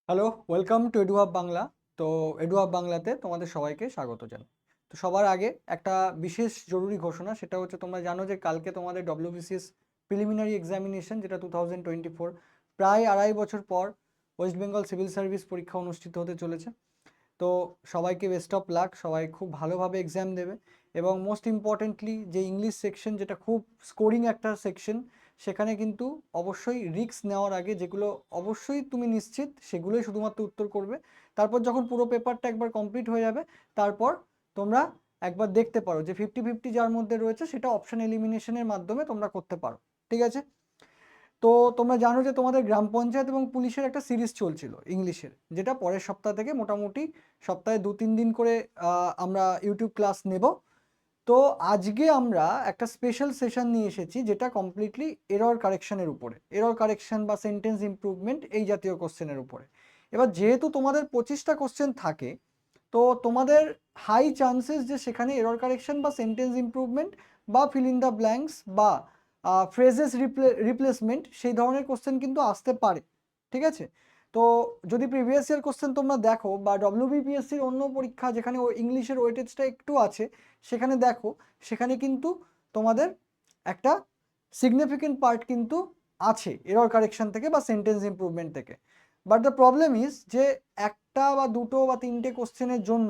Hello, welcome to এডুহাব Bangla. তো এডুহাব বাংলাতে তোমাদের সবাইকে স্বাগত জানাই। তো সবার আগে একটা বিশেষ জরুরি ঘোষণা, সেটা হচ্ছে তোমরা জানো যে কালকে তোমাদের ডব্লিউবিসিএস প্রিলিমিনারি এক্সামিনেশন, যেটা 2024, প্রায় 2.5 বছর পর ওয়েস্ট বেঙ্গল সিভিল সার্ভিস পরীক্ষা অনুষ্ঠিত হতে চলেছে। তো সবাইকে বেস্ট অফ লাক, সবাই খুব ভালোভাবে এক্সাম দেবে। এবং মোস্ট ইম্পর্টেন্টলি যে ইংলিশ সেকশন, যেটা খুব স্কোরিং একটা সেকশন, সেখানে কিন্তু অবশ্যই রিস্ক নেওয়ার আগে যেগুলো অবশ্যই তুমি নিশ্চিত সেগুলোই শুধুমাত্র উত্তর করবে। তারপর যখন পুরো পেপারটা একবার কমপ্লিট হয়ে যাবে, তারপর তোমরা একবার দেখতে পারো যে 50-50 যার মধ্যে রয়েছে সেটা অপশন এলিমিনেশনের মাধ্যমে তোমরা করতে পারো। ঠিক আছে? তো তোমরা জানো যে তোমাদের গ্রাম পঞ্চায়েত এবং পুলিশের একটা সিরিজ চলছিল ইংলিশের, যেটা পরের সপ্তাহ থেকে মোটামুটি সপ্তাহে 2-3 দিন করে আমরা ইউটিউব ক্লাস নেব। তো আজকে আমরা একটা স্পেশাল সেশন নিয়ে এসেছি, যেটা কমপ্লিটলি এরর কারেকশনের উপরে, এরর কারেকশন বা সেন্টেন্স ইমপ্রুভমেন্ট এই জাতীয় কোশ্চেনের উপরে। এবার যেহেতু তোমাদের 25টা কোশ্চেন থাকে, তো তোমাদের হাই চান্সেস যে সেখানে এরর কারেকশন বা সেন্টেন্স ইমপ্রুভমেন্ট বা ফিল ইন দ্য ব্ল্যাঙ্কস বা ফ্রেজেস রিপ্লেসমেন্ট সেই ধরনের কোশ্চেন কিন্তু আসতে পারে। ঠিক আছে? তো যদি প্রিভিয়াস ইয়ার কোশ্চেন তোমরা দেখো বা ডব্লিউবিপিএসসির অন্য পরীক্ষা যেখানে ইংলিশের ওয়েটেজটা একটু আছে সেখানে দেখো, সেখানে কিন্তু তোমাদের একটা সিগনিফিকেন্ট পার্ট কিন্তু আছে এরর কারেকশন থেকে বা সেন্টেন্স ইমপ্রুভমেন্ট থেকে। বাট দ্য প্রবলেম ইজ যে একটা বা দুটো বা তিনটে কোশ্চেনের জন্য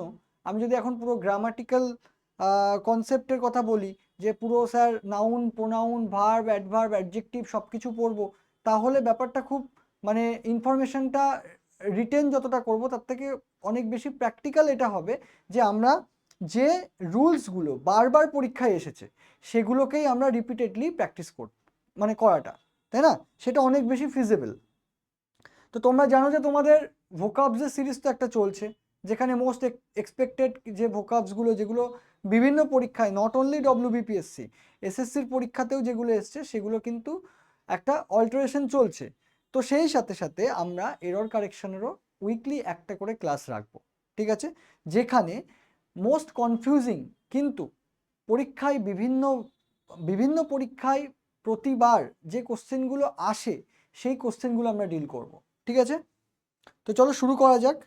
আমি যদি এখন পুরো গ্রামাটিক্যাল কনসেপ্টের কথা বলি, যে পুরো sir noun, pronoun, verb, adverb, adjective সব কিছু পড়বো, তাহলে ব্যাপারটা খুব মানে ইনফরমেশনটা রিটেন যতটা করব তার থেকে অনেক বেশি প্র্যাকটিক্যাল এটা হবে, যে আমরা যে রুলসগুলো বারবার পরীক্ষায় এসেছে সেগুলোকেই আমরা রিপিটেডলি প্র্যাকটিস মানে করাটা, তাই না? সেটা অনেক বেশি ফিজিবল। তো তোমরা জানো যে তোমাদের ভোকাবসের সিরিজ তো একটা চলছে, যেখানে মোস্ট এক্সপেক্টেড যে ভোকাবসগুলো, যেগুলো বিভিন্ন পরীক্ষায়, নট অনলি ডব্লিউবিপিএসসি, এসএসসির পরীক্ষাতেও যেগুলো এসছে, সেগুলো কিন্তু একটা অল্টারেশন চলছে। তো সেই সাথে সাথে আমরা এরর কারেকশনেরও উইকলি একটা করে ক্লাস রাখবো। ঠিক আছে? যেখানে মোস্ট কনফিউজিং কিন্তু পরীক্ষায় বিভিন্ন বিভিন্ন পরীক্ষায় প্রতিবার যে কোশ্চেনগুলো আসে সেই কোশ্চেনগুলো আমরা ডিল করব। ঠিক আছে? তো চলো শুরু করা যাক।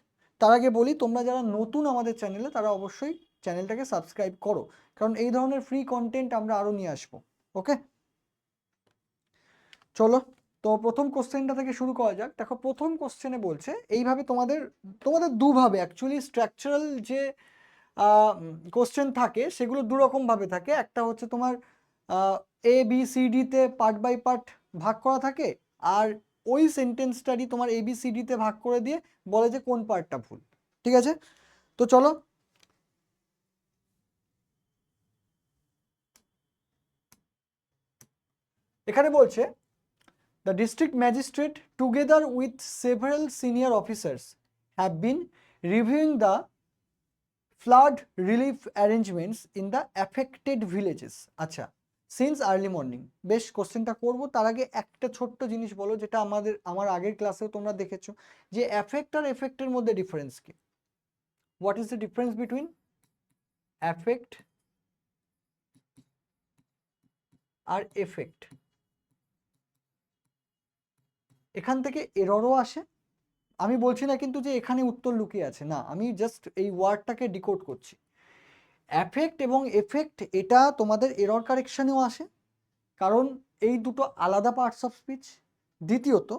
তার আগে বলি, তোমরা যারা নতুন আমাদের চ্যানেলে, তারা অবশ্যই চ্যানেলটাকে সাবস্ক্রাইব করো, কারণ এই ধরনের ফ্রি কন্টেন্ট আমরা আরও নিয়ে আসবো। ওকে, চলো। তো প্রথম কোশ্চেনটা থেকে শুরু করা যাক। দেখো, প্রথম কোশ্চেনে বলছে এইভাবে, তোমাদের তোমাদের দুভাবে অ্যাকচুয়ালি স্ট্রাকচারাল যে কোশ্চেন থাকে সেগুলো দুরকমভাবে থাকে। একটা হচ্ছে তোমার ABCDতে পার্ট বাই পার্ট ভাগ করা থাকে, আর ওই সেন্টেন্সটারই তোমার ABCDতে ভাগ করে দিয়ে বলে যে কোন পার্টটা ভুল। ঠিক আছে? তো চলো, এখানে বলছে the district magistrate together with several senior officers have been reviewing the flood relief arrangements in the affected villages. আচ্ছা, সিন্স আর্লি মর্নিং। বেশ, কোশ্চেনটা করবো তার আগে একটা ছোট্ট জিনিস বলো, যেটা আমার আগের ক্লাসেও তোমরা দেখেছো, যে অ্যাফেক্ট আর এফেক্টের মধ্যে ডিফারেন্স কি? What is the difference between affect আর এফেক্ট? এখান থেকে এররও আসে। আমি বলছি না কিন্তু যে এখানে উত্তর লুকিয়ে আছে, না, আমি জাস্ট এই ওয়ার্ডটাকে ডিকোড করছি। অ্যাফেক্ট এবং এফেক্ট, এটা তোমাদের এরর কারেকশনেও আসে, কারণ এই দুটো আলাদা পার্টস অফ স্পিচ। দ্বিতীয়ত,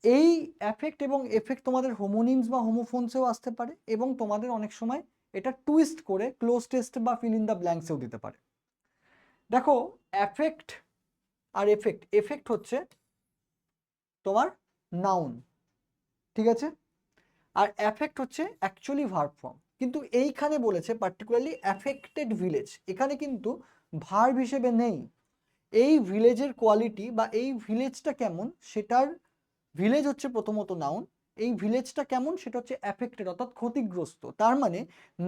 এই অ্যাফেক্ট এবং এফেক্ট তোমাদের হোমোনিমস বা হোমোফোনসেও আসতে পারে, এবং তোমাদের অনেক সময় এটা টুইস্ট করে ক্লোজ টেস্ট বা ফিল ইন দ্য ব্ল্যাঙ্কসেও দিতে পারে। দেখো, অ্যাফেক্ট আর এফেক্ট, এফেক্ট হচ্ছে তোমার নাউন, ঠিক আছে, আর অ্যাফেক্ট হচ্ছে অ্যাকচুয়ালি ভার্ব ফর্ম। কিন্তু এইখানে বলেছে পার্টিকুলারলি অ্যাফেক্টেড ভিলেজ, এখানে কিন্তু ভার্ব হিসেবে নেই। এই ভিলেজের কোয়ালিটি বা এই ভিলেজটা কেমন সেটার, ভিলেজ হচ্ছে প্রথমত নাউন, এই ভিলেজটা কেমন সেটা হচ্ছে অ্যাফেক্টেড, অর্থাৎ ক্ষতিগ্রস্ত। তার মানে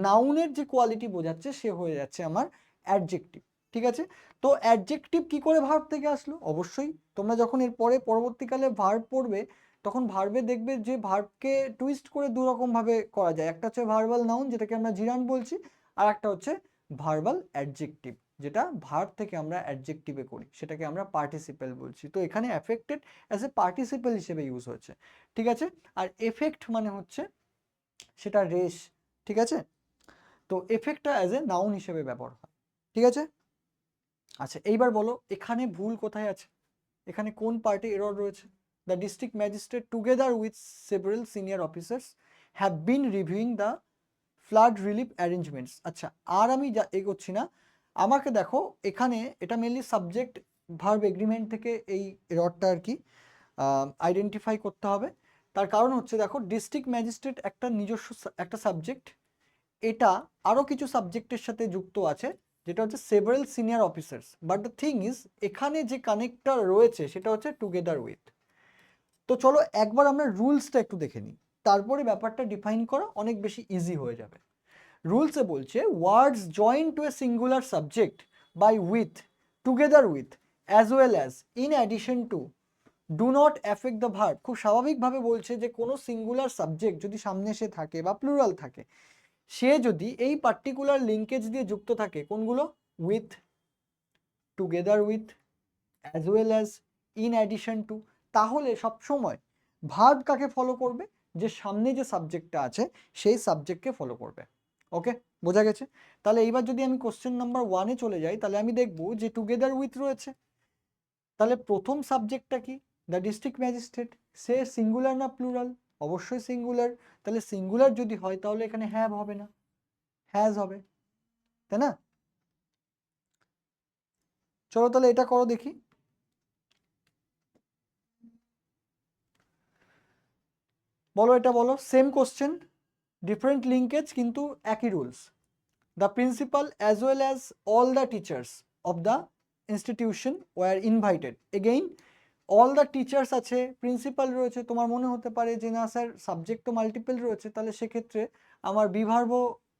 নাউনের যে কোয়ালিটি বোঝাচ্ছে সে হয়ে যাচ্ছে আমার অ্যাডজেক্টিভ। ঠিক আছে? তো অ্যাডজেক্টিভ কি করে ভার্ব থেকে আসলো? অবশ্যই তোমরা যখন এর পরে পরবর্তীকালে ভার্ব পড়বে, তখন ভার্বে দেখবে যে ভার্বকে টুইস্ট করে দু রকম ভাবে করা যায়। একটা হচ্ছে ভার্বাল নাউন, যেটাকে আমরা জিরান বলছি, আর একটা হচ্ছে ভার্বাল অ্যাডজেক্টিভ। যেটা ভার্ব থেকে আমরা অ্যাডজেক্টিভে করি, সেটাকে আমরা পার্টিসিপেল বলছি। তো এখানে অ্যাফেক্টেড অ্যাজ এ পার্টিসিপেল হিসেবে ইউজ হচ্ছে, ঠিক আছে। আর এফেক্ট মানে হচ্ছে সেটা রেশ, ঠিক আছে। তো এফেক্টটা অ্যাজ এ নাউন হিসেবে ব্যবহার হয়, ঠিক আছে। আচ্ছা এইবার বলো এখানে ভুল কোথায় আছে, এখানে কোন পার্টে এরর রয়েছে। The district magistrate together with several senior officers have been reviewing the flood relief arrangements. আচ্ছা আর আমি যা এগোচ্ছি না, আমাকে দেখো এখানে এটা মেনলি সাবজেক্ট ভার্ব এগ্রিমেন্ট থেকে এই এররটা আর কি আইডেন্টিফাই করতে হবে। তার কারণ হচ্ছে দেখো ডিস্ট্রিক্ট ম্যাজিস্ট্রেট একটা নিজস্ব একটা সাবজেক্ট, এটা আরও কিছু সাবজেক্টের সাথে যুক্ত আছে যেটা হচ্ছে several senior officers, but the thing is এখানে যে কানেক্টটা রয়েছে সেটা হচ্ছে টুগেদার উইথ। তো চলো একবার আমরা রুলসটা একটু দেখে নিই, তারপরে ব্যাপারটা ডিফাইন করা অনেক বেশি ইজি হয়ে যাবে। রুলসে বলছে words join to a singular subject by with, together with, as well as, in addition to, do not affect the verb. খুব স্বাভাবিকভাবে বলছে যে কোনো সিঙ্গুলার সাবজেক্ট যদি সামনে এসে থাকে বা প্লুরাল থাকে, সে যদি এই পার্টিকুলার লিঙ্কেজ দিয়ে যুক্ত থাকে, কোনগুলো, with, together with, as well as, in addition two, তাহলে সবসময় ভার্ব কাকে ফলো করবে, যে সামনে যে সাবজেক্টটা আছে সেই সাবজেক্টকে ফলো করবে। ওকে, বোঝা গেছে। তাহলে এইবার যদি আমি কোশ্চেন নাম্বার 1-এ চলে যাই, তাহলে আমি দেখব যে টুগেদার উইথ রয়েছে, তাহলে প্রথম সাবজেক্টটা কি, the district magistrate, say singular না প্লুরাল, অবশ্যই সিঙ্গুলার। তাহলে সিঙ্গুলার যদি হয় তাহলে এখানে হ্যাভ হবে না, হ্যাজ হবে, তাই না। চলো তাহলে এটা করো দেখি। বলো এটা বলো, সেম কোশ্চেন, ডিফারেন্ট লিঙ্কেজ কিন্তু একই rules. The principal as well as all the teachers of the institution were invited. Again all the teachers আছে, প্রিন্সিপাল রয়েছে, তোমার মনে হতে পারে যে না স্যার সাবজেক্ট তো মাল্টিপল রয়েছে, তাহলে সেক্ষেত্রে আমার বিভার্ব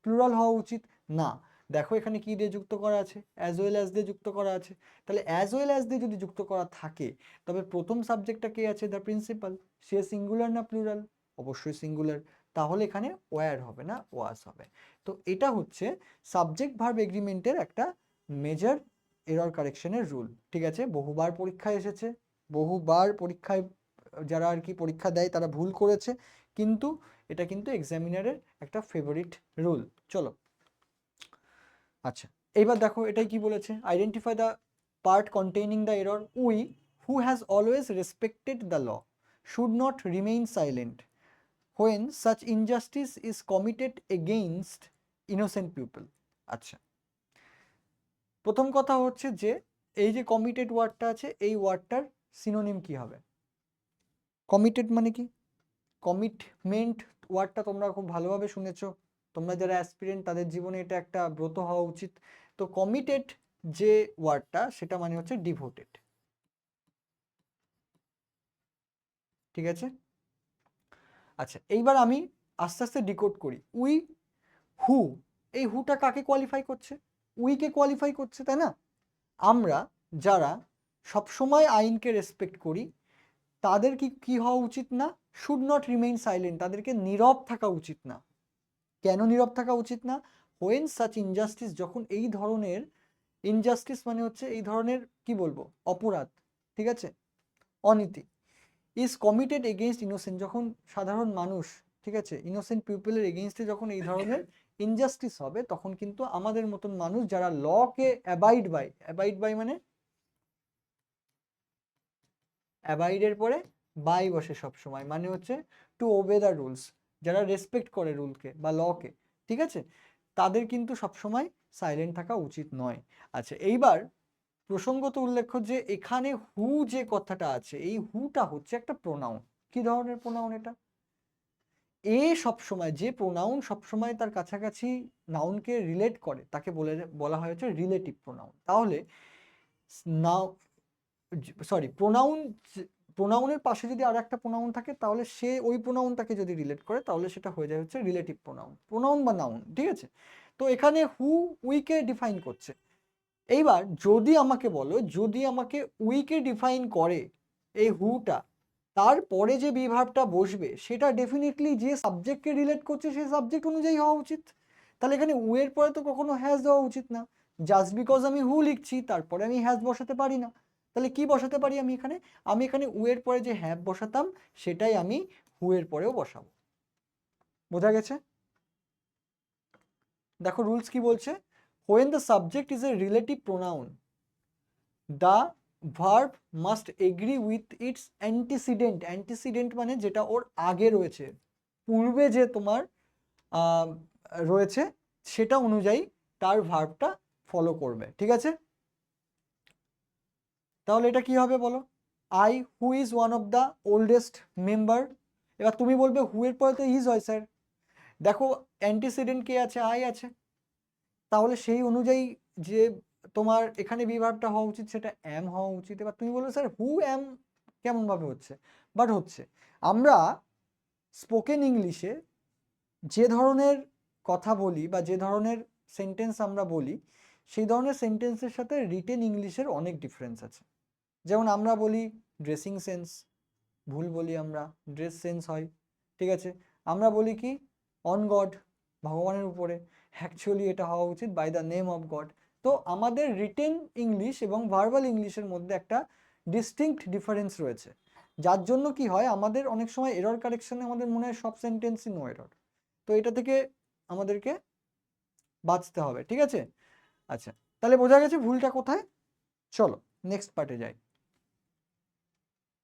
প্লুরাল হওয়া উচিত না। দেখো এখানে কি দিয়ে যুক্ত করা আছে, অ্যাজ ওয়েল অ্যাজ দিয়ে যুক্ত করা আছে। তাহলে অ্যাজ ওয়েল অ্যাজ দিয়ে যদি যুক্ত করা থাকে, তবে প্রথম সাবজেক্টটা কে আছে, দ্য প্রিন্সিপাল, সে সিঙ্গুলার না প্লুরাল, অবশ্যই সিঙ্গুলার, তাহলে এখানে ওয়্যার হবে না, ওয়াজ হবে। তো এটা হচ্ছে সাবজেক্ট ভার্ব এগ্রিমেন্টের একটা মেজর এরর কারেকশনের রুল, ঠিক আছে। বহুবার পরীক্ষায় এসেছে, বহুবার পরীক্ষায় যারা আর কি পরীক্ষা দেয় তারা ভুল করেছে, কিন্তু এটা কিন্তু এক্সামিনারের একটা ফেভারিট রুল। চলো আচ্ছা এইবার দেখো এটাই কি বলেছে, identify the part containing the error. We who has always respected the law should not remain silent when such injustice is committed against innocent people। আচ্ছা প্রথম কথা হচ্ছে যে এই যে কমিটেড ওয়ার্ডটা আছে, এই ওয়ার্ডটার সিনোনিম কি হবে। কমিটেড মানে কি, কমিটমেন্ট ওয়ার্ডটা তোমরা খুব ভালোভাবে শুনেছো, তোমরা যারা অ্যাসপিরেন্ট তাদের জীবনে এটা একটা ব্রত হওয়া উচিত। তো কমিটেড যে ওয়ার্ডটা সেটা মানে হচ্ছে ডিভোটেড, ঠিক আছে। আচ্ছা এইবার আমি আস্তে আস্তে ডিকোড করি। উই হু, এই হুটা কাকে কোয়ালিফাই করছে, উইকে কোয়ালিফাই করছে, তাই না। আমরা যারা সবসময় আইনকে রেসপেক্ট করি তাদের কি কি হওয়া উচিত না, শুড নট রিমেইন সাইলেন্ট, তাদেরকে নীরব থাকা উচিত না। কেন নীরব থাকা উচিত না, হোয়েন সাচ ইনজাস্টিস, যখন এই ধরনের ইনজাস্টিস মানে হচ্ছে এই ধরনের কি বলবো অপরাধ, ঠিক আছে, অনীতি, ইজ কমিটেড এগেইনস্ট ইনোসেন্ট, যখন সাধারণ মানুষ, ঠিক আছে, ইনোসেন্ট পিপলের এগেইনস্টে যখন এই ধরনের ইনজাস্টিস হবে, তখন কিন্তু আমাদের মতন মানুষ যারা লকে অ্যাবাইড বাই মানে অ্যাবাইডের পরে বাই বসে সব সময়, মানে হচ্ছে টু ওবে দ্য রুলস, যারা রেসপেক্ট করে রুলকে বা লকে, ঠিক আছে, তাদের কিন্তু সবসময় সাইলেন্ট থাকা উচিত নয়। আচ্ছা এইবার প্রসঙ্গত উল্লেখ্য যে এখানে হু যে কথাটা আছে, এই হুটা হচ্ছে একটা প্রোনাউন। কি ধরনের প্রোনাউন এটা, এ সবসময় যে প্রোনাউন সবসময় তার কাছাকাছি নাউনকে রিলেট করে তাকে বলা হয় হচ্ছে রিলেটিভ প্রোনাউন। তাহলে নাও সরি প্রোনাউনের পাশে যদি আর একটা প্রোনাউন থাকে তাহলে সে ওই প্রোনাউনটাকে যদি রিলেট করে তাহলে সেটা হয়ে যায় হচ্ছে রিলেটিভ প্রোনাউন বা নাউন, ঠিক আছে। তো এখানে হু উইকে ডিফাইন করছে। এইবার যদি আমাকে বলো, যদি আমাকে উইকে ডিফাইন করে এই হুটা, তারপরে যে বিভার্বটা বসবে সেটা ডেফিনেটলি যে সাবজেক্টকে রিলেট করছে সেই সাবজেক্ট অনুযায়ী হওয়া উচিত। তাহলে এখানে উয়ের পরে তো কখনো হ্যাজ দেওয়া উচিত না, জাস্ট বিকজ আমি হু লিখছি তারপরে আমি হ্যাজ বসাতে পারি না। তাহলে কি বসাতে পারি আমি এখানে? আমি এখানে উ এর পরে যে হ্যাভ বসাতাম সেটাই আমি হু এর পরেও বসাবো। বোঝা গেছে? দেখো রুলস কি বলছে, when the subject is a relative pronoun the verb must agree with its antecedent. antecedent মানে যেটা ওর আগে রয়েছে, পূর্বে যে তোমার রয়েছে সেটা অনুযায়ী তার ভার্বটা ফলো করবে। ঠিক আছে, তাহলে এটা কি হবে বলো? I who is one of the oldest member. এবার তুমি বলবে হু এর পরে তো ইজ হয় স্যার। দেখো অ্যান্টিসিডেন্ট কে আছে? আই আছে। তাহলে সেই অনুযায়ী যে তোমার এখানে বিভার্বটা হওয়া উচিত সেটা অ্যাম হওয়া উচিত। এবার তুমি বলবে স্যার হু অ্যাম কেমনভাবে হচ্ছে? বাট হচ্ছে, আমরা স্পোকেন ইংলিশে যে ধরনের কথা বলি বা যে ধরনের সেন্টেন্স আমরা বলি সেই ধরনের সেন্টেন্সের সাথে রিটেন ইংলিশের অনেক ডিফারেন্স আছে। যেমন আমরা বলি ড্রেসিং সেন্স, ভুল বলি আমরা, ড্রেস সেন্স হয়। ঠিক আছে, আমরা বলি কি অন গড, ভগবানের উপরে, অ্যাকচুয়ালি এটা হওয়া উচিত by the name of god. তো আমাদের রিটেন ইংলিশ এবং ভার্বাল ইংলিশের মধ্যে একটা ডিস্টিংক্ট ডিফারেন্স রয়েছে, যার জন্য কি হয় আমাদের অনেক সময় এরর কারেকশনে আমাদের মনে হয় সব সেন্টেন্সই নো এরর। তো এটা থেকে আমাদেরকে বাঁচতে হবে। ঠিক আছে, আচ্ছা তাহলে বোঝা গেছে ভুলটা কোথায়। চলো নেক্সট পার্টে যাই।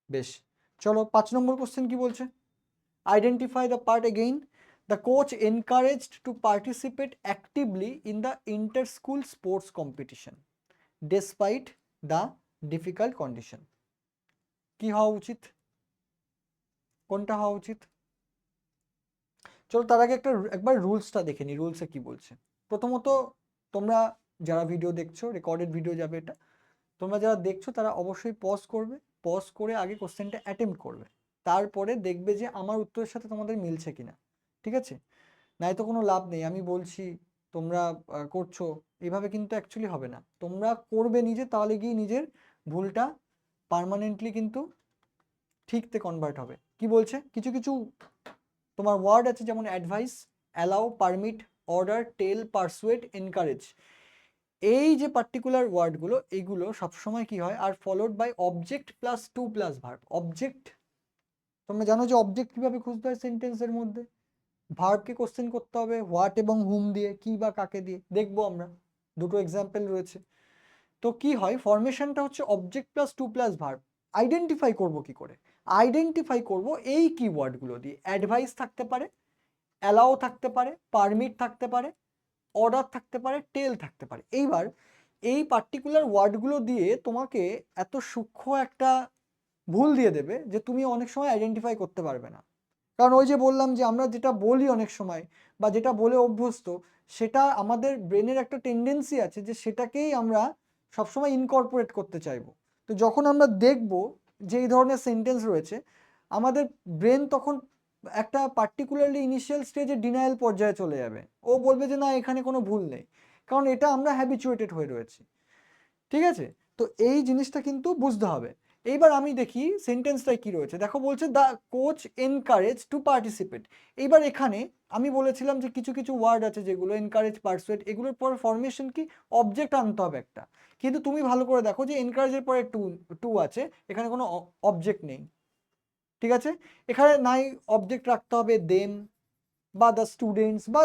বেশ, চলো 5 নম্বর কোশ্চেন কি বলছে, identify the part again. The coach encouraged to participate actively in the inter school sports competition despite the difficult condition. কি হওয়া উচিত, কোনটা হওয়া উচিত? চলো তার আগে একবার রুলসটা দেখে নি, রুলসে কি বলছে। প্রথমত তোমরা যারা ভিডিও দেখছো, রেকর্ডেড ভিডিও যাবে এটা, তোমরা যারা দেখছো তারা অবশ্যই পজ করবে, পজ করে আগে কোশ্চেনটা অ্যাটেম্প্ট করবে, তারপরে দেখবে যে আমার উত্তরের সাথে তোমাদের মিলছে কিনা। ঠিক আছে, নাই তো কোনো লাভ নেই আমি বলছি তোমরা করছো, এইভাবে কিন্তু অ্যাকচুয়ালি হবে না। তোমরা করবে নিজে, তাহলে গিয়ে নিজের ভুলটা পার্মানেন্টলি কিন্তু ঠিকতে কনভার্ট হবে। কি বলছে, কিছু কিছু তোমার ওয়ার্ড আছে যেমন advise, allow, permit, order, tell, persuade, encourage. এই যে পার্টিকুলার ওয়ার্ডগুলো এইগুলো সবসময় কি হয় আর followed by object plus to plus verb. Object, তোমরা জানো যে অবজেক্ট কিভাবে খুঁজতে হয় সেন্টেন্সের মধ্যে, ভার্বকে কোশ্চেন করতে হবে হোয়াট এবং হুম দিয়ে, কি বা কাকে দিয়ে, দেখবো আমরা দুটো এক্সাম্পল রয়েছে। তো কি হয় ফরমেশনটা হচ্ছে object plus to plus verb. Identify করব কি করে? আইডেন্টিফাই করব এই কিওয়ার্ডগুলো দিয়ে। অ্যাডভাইস থাকতে পারে, অ্যালাউ থাকতে পারে, পারমিট থাকতে পারে, অর্ডার থাকতে পারে, টেল থাকতে পারে। এইবার এই পার্টিকুলার ওয়ার্ডগুলো দিয়ে তোমাকে এত সূক্ষ্ম একটা ভুল দিয়ে দেবে যে তুমি অনেক সময় আইডেন্টিফাই করতে পারবে না। কারণ ওই যে বললাম যে আমরা যেটা বলি অনেক সময় বা যেটা বলে অভ্যস্ত, সেটা আমাদের ব্রেনের একটা টেন্ডেন্সি আছে যে সেটাকেই আমরা সবসময় ইনকর্পোরেট করতে চাইবো। তো যখন আমরা দেখব যে এই ধরনের সেন্টেন্স রয়েছে, আমাদের ব্রেন তখন একটা পার্টিকুলারলি ইনিশিয়াল স্টেজে ডিনায়াল পর্যায়ে চলে যাবে। ও বলবে যে না এখানে কোনো ভুল নেই, কারণ এটা আমরা হ্যাবিচুয়েটেড হয়ে রয়েছি। ঠিক আছে, তো এই জিনিসটা কিন্তু বুঝতে হবে। এইবার আমি দেখি সেন্টেন্সটায় কি রয়েছে। দেখো বলছে the coach encourage to participate. এইবার এখানে আমি বলেছিলাম যে কিছু কিছু ওয়ার্ড আছে যেগুলো এনকারেজ, পারসুয়েট, এগুলোর পর ফরমেশন কি অবজেক্ট আনতে হবে একটা। কিন্তু তুমি ভালো করে দেখো যে এনকারেজের পরে টু টু আছে, এখানে কোনো অবজেক্ট নেই। ঠিক আছে, এখানে নাই অবজেক্ট রাখতে হবে দেম বা দ্য স্টুডেন্টস বা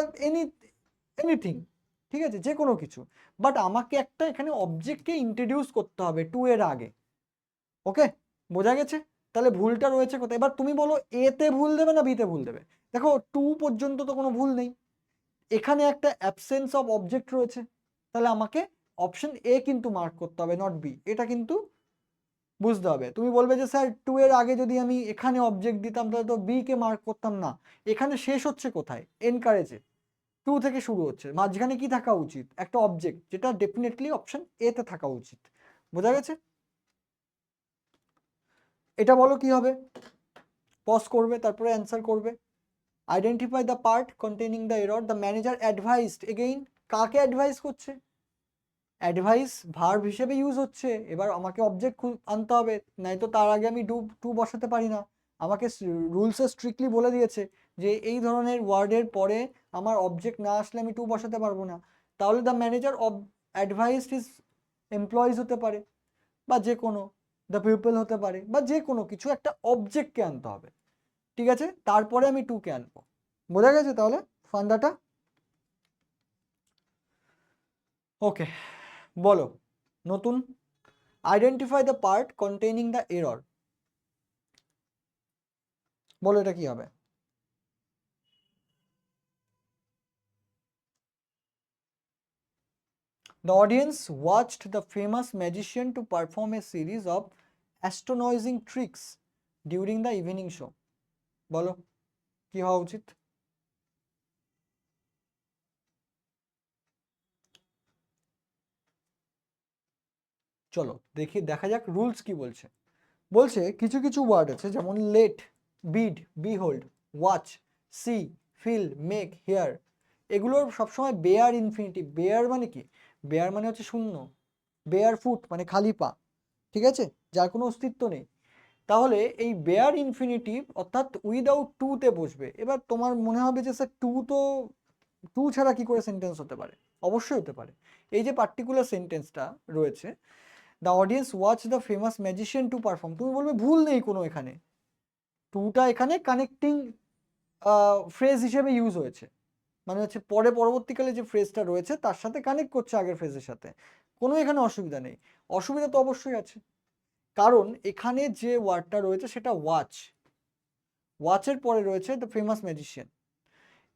এনিথিং। ঠিক আছে, যে কোনো কিছু, বাট আমাকে একটা এখানে অবজেক্টকে ইন্ট্রোডিউস করতে হবে টু এর আগে। ওকে, বোঝা গেছে? তাহলে ভুলটা রয়েছে কোথায়? এবার তুমি বলো এ তে ভুল দেবে না বি তে ভুল দেবে। দেখো টু পর্যন্ত তো কোনো ভুল নেই, এখানে একটা অ্যাবসেন্স অফ অবজেক্ট রয়েছে, তাহলে আমাকে অপশন এ কিন্তু মার্ক করতে হবে, নট বি। এটা কিন্তু বুঝতে হবে। তুমি বলবে যে স্যার টু এর আগে যদি আমি এখানে অবজেক্ট দিতাম তাহলে তো বি কে মার্ক করতাম না। এখানে শেষ হচ্ছে কোথায়? এনকারেজে টু থেকে শুরু হচ্ছে, মাঝখানে কি থাকা উচিত? একটা অবজেক্ট, যেটা ডেফিনেটলি অপশন এ তে থাকা উচিত। বোঝা গেছে? এটা বলো কি হবে? পজ করবে তারপরে অ্যান্সার করবে। Identify the part containing the error. The manager advised, again কাকে অ্যাডভাইস করছে? অ্যাডভাইস ভার্ব হিসেবে ইউজ হচ্ছে, এবার আমাকে অবজেক্ট আনতে হবে, নাই তো তার আগে আমি টু বসাতে পারি না। আমাকে রুলসে স্ট্রিক্টলি বলে দিয়েছে যে এই ধরনের ওয়ার্ডের পরে আমার অবজেক্ট না আসলে আমি টু বসাতে পারবো না। তাহলে the manager advised is employees হতে পারে, বা যে কোনো দ্য পিপল হতে পারে, বা যে কোনো কিছু একটা অবজেক্টকে আনতে হবে, ঠিক আছে, তারপরে আমি টুকে আনবো। বোঝা গেছে তাহলে ফান্ডাটা? ওকে, বলো নতুন, identify the part containing the error. বলো এটা কি হবে? The audience watched the famous magician to perform a series of astonishing tricks during the evening show. বলো কি হওয়া উচিত? চলো দেখি, দেখা যাক রুলস কি বলছে। বলছে কিছু কিছু ওয়ার্ড আছে, যেমন let, bid, behold, watch, see, feel, make, hear, এগুলোর সবসময় বেয়ার ইনফিনিটিভ। বেয়ার মানে কি? বেয়ার মানে হচ্ছে শূন্য, বেয়ার ফুট মানে খালি পা, ঠিক আছে, যার কোনো অস্তিত্ব নেই। তাহলে এই বেয়ার ইনফিনিটিভ অর্থাৎ উইদাউট টু তে বসবে। এবার তোমার মনে হবে যে স্যার টু ছাড়া কি করে সেন্টেন্স হতে পারে? অবশ্যই হতে পারে। এই যে পার্টিকুলার সেন্টেন্সটা রয়েছে, the audience watch the famous magician to perform, তুমি বলবে ভুল নেই কোনো এখানে, টুটা এখানে কানেক্টিং ফ্রেজ হিসেবে ইউজ হয়েছে, মানে হচ্ছে পরবর্তীকালে যে ফ্রেজটা রয়েছে তার সাথে কানেক্ট করছে আগের ফ্রেজের সাথে, কোনো এখানে অসুবিধা নেই। অসুবিধা তো অবশ্যই আছে, কারণ এখানে যে ওয়ার্ডটা রয়েছে সেটা ওয়াচ, ওয়াচের পরে রয়েছে দ্য ফেমাস ম্যাজিশিয়ান।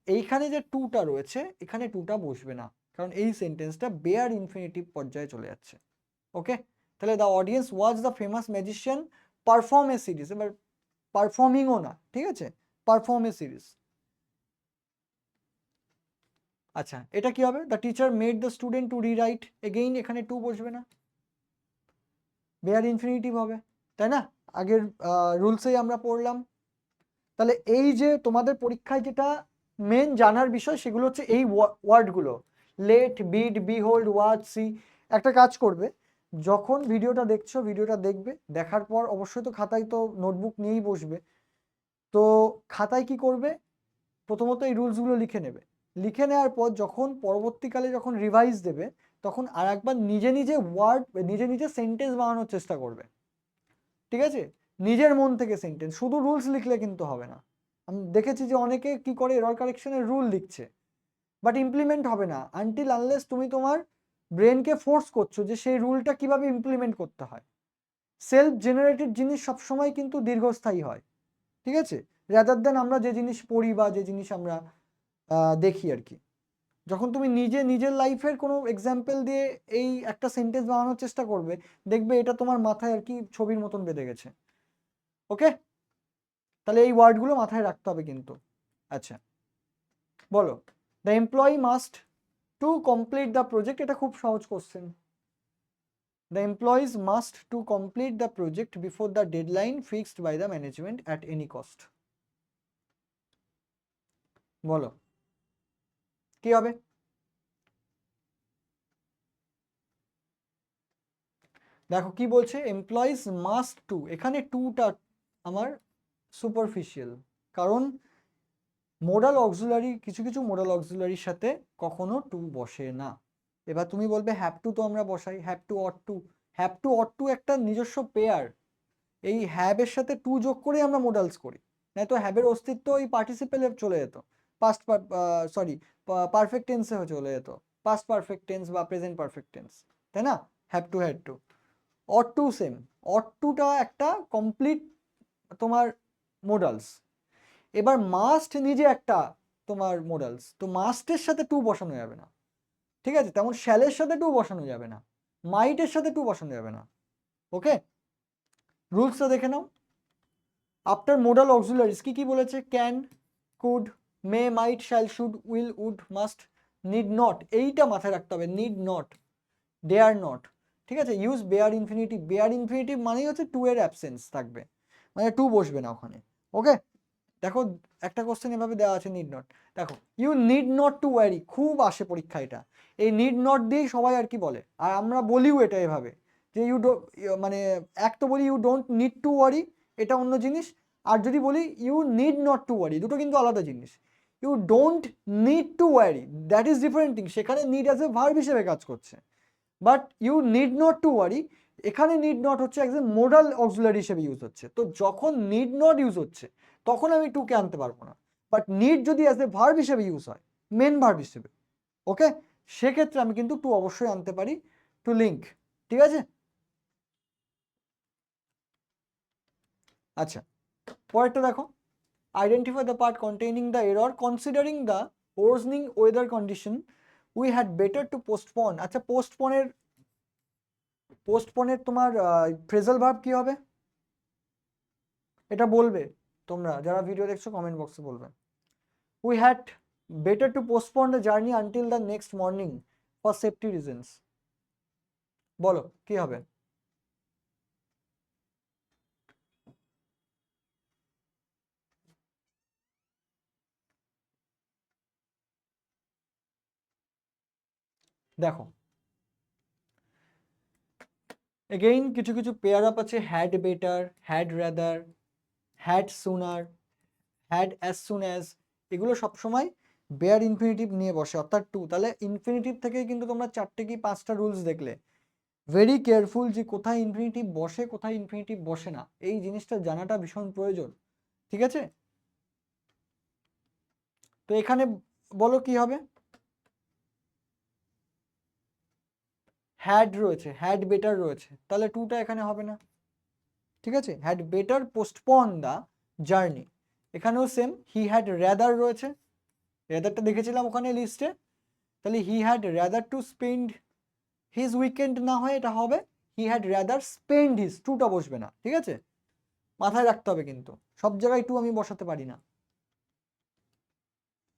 এইখানে যে টুটা রয়েছে, এখানে টুটা বসবে না, কারণ এই সেন্টেন্সটা বেয়ার ইনফিনিটিভ পর্যায়ে চলে যাচ্ছে। ওকে, তাহলে the audience watch the famous magician perform A series, এবার পারফর্মিংও না, ঠিক আছে, পারফর্ম এ সিরিজ। আচ্ছা, এটা কি হবে? The teacher made the student to rewrite, again এখানে টু বসবে না, বেয়ার ইনফিনিটিভ হবে, তাই না? আগের রুলসেই আমরা পড়লাম। তাহলে এই যে তোমাদের পরীক্ষায় যেটা মেন জানার বিষয় সেগুলো হচ্ছে এই ওয়ার্ডগুলো, late, bid, behold, watch, C. একটা কাজ করবে, যখন ভিডিওটা দেখছো, ভিডিওটা দেখবে, দেখার পর অবশ্যই তো খাতায় তো নোটবুক নিয়েই বসবে। তো খাতায় কি করবে, প্রথমত এই রুলসগুলো লিখে নেবে। লিখে নেওয়ার পর যখন পরবর্তীকালে যখন রিভাইজ দেবে, তখন আর একবার নিজে নিজে ওয়ার্ড, নিজে নিজে সেন্টেন্স বানানোর চেষ্টা করবে, ঠিক আছে, নিজের মন থেকে সেন্টেন্স। শুধু রুলস লিখলে কিন্তু হবে না। আমি দেখেছি যে অনেকে কি করে, এরর কারেকশনের রুল লিখছে, বাট ইমপ্লিমেন্ট হবে না আনটিল আনলেস তুমি তোমার ব্রেনকে ফোর্স করছো যে সেই রুলটা কিভাবে ইমপ্লিমেন্ট করতে হয়। সেলফ জেনারেটেড জিনিস সবসময় কিন্তু দীর্ঘস্থায়ী হয়, ঠিক আছে, রাদার দেন আমরা যে জিনিস পড়ি বা যে জিনিস আমরা দেখি আর কি। যখন তুমি নিজে নিজের লাইফের কোনো এক্সাম্পল দিয়ে এই একটা সেন্টেন্স বানানোর চেষ্টা করবে, দেখবে এটা তোমার মাথায় আর কি ছবির মতন বেঁধে গেছে। ওকে, তাহলে এই ওয়ার্ডগুলো মাথায় রাখতে হবে কিন্তু। আচ্ছা, বলো the employee must to complete the project, এটা খুব সহজ question. The employees must to complete the project before the deadline fixed by the management at any cost. বলো কি হবে? দেখো কি বলছে, এমপ্লয়িজ মাস্ট টু, এখানে টুটা আমার সুপারফিশিয়াল, কারণ মোডাল অক্সিলারি, কিছু কিছু মোডাল অক্সিলারির সাথে কখনো টু বসে না। এবার তুমি বলবে হ্যাভ টু তো আমরা বসাই, have to, ought to. Have to, ought to একটা নিজস্ব পেয়ার, এই হ্যাবের সাথে টু যোগ করে আমরা মোডালস করি, না তো হ্যাবের অস্তিত্ব এই পার্টিসিপেলে চলে যেত, পাস্ট, সরি, পারফেক্ট টেন্সে চলে যেত, পাস্ট পারফেক্ট টেন্স বা প্রেজেন্ট পারফেক্ট টেন্স, তাই না? Have to, had to. Ought to same, ought টুটা একটা কমপ্লিট তোমার মোডালস। এবার মাস্ট নিজে একটা তোমার মোডালস, তো মাস্টের সাথে টু বসানো যাবে না, ঠিক আছে, তেমন শ্যালের সাথে টু বসানো যাবে না, মাইটের সাথে টু বসানো যাবে না। ওকে, রুলসটা দেখে নাও। আফটার মোডাল অক্সিলারিজ কি কি বলেছে? Can, could, may, might, shall, should, will, would, must, need not, এইটা মাথায় রাখতে হবে, নিড নট, ডেয়ার নট, ঠিক আছে। Use bare infinitive, bare infinitive মানেই হচ্ছে টু এর অ্যাবসেন্স থাকবে, মানে টু বসবে না ওখানে। ওকে, দেখো একটা কোশ্চেন এভাবে দেওয়া আছে, নিড নট। দেখো you need not to worry, খুব আসে পরীক্ষা এটা, এই নিড নট দিয়েই সবাই আর কি বলে, আর আমরা বলিও এটা এভাবে, যে মানে এক তো বলি you don't need to worry, এটা অন্য জিনিস, আর যদি বলি you need not to worry, দুটো কিন্তু আলাদা জিনিস। You don't need to worry, that is different thing, সেখানে নিড অ্যাজ এ ভার্ব হিসেবে কাজ করছে, but you need not to worry, এখানে নিড নট হচ্ছে একজন মোডাল অক্সিলারি হিসেবে ইউজ হচ্ছে। তো যখন নিড নট ইউজ হচ্ছে তখন আমি টু কে আনতে পারবো না। বাট নিড যদি অ্যাজ এ ভার্ব হিসেবে ইউজ হয়, মেন ভার্ব হিসেবে, ওকে, সেক্ষেত্রে আমি কিন্তু টু অবশ্যই আনতে পারি, টু লিঙ্ক। ঠিক আছে? আচ্ছা, পরেরটা দেখো, identify the part containing the error considering the worsening weather condition we had better to postpone. আচ্ছা, পোস্টপনের তোমার ফ্রেজাল ভার্ব কি হবে? এটা বলবে তোমরা যারা ভিডিও দেখছো, কমেন্ট বক্সে বলবে। We had better to postpone the journey until the next morning for safety reasons. বলো কি হবে? দেখো, এগেইন কিছু কিছু পেয়ার আপ আছে, had better, had rather, had sooner, had as soon as, এগুলো সবসময় বেয়ার ইনফিনিটিভ নিয়ে বসে, অর্থাৎ টু। তাহলে ইনফিনিটিভ থেকেই কিন্তু তোমরা 4টে কি 5টা রুলস দেখলে। ভেরি কেয়ারফুল যে কোথায় ইনফিনিটিভ বসে, কোথায় ইনফিনিটিভ বসে না, এই জিনিসটা জানাটা ভীষণ প্রয়োজন। ঠিক আছে? তো এখানে বলো কি হবে? হ্যাড রয়েছে, হ্যাড বেটার রয়েছে, তাহলে টুটা এখানে হবে না। ঠিক আছে? Had better postpone the journey, এখানেও সেম, হি হ্যাড র্যাদার রয়েছে, র্যাদারটা দেখেছিলাম ওখানে লিস্টে, তাহলে he had rather to spend his weekend না হয় এটা হবে he had rather spend his, টুটা বসবে না। ঠিক আছে? মাথায় রাখতে হবে কিন্তু, সব জায়গায় টু আমি বসাতে পারি না।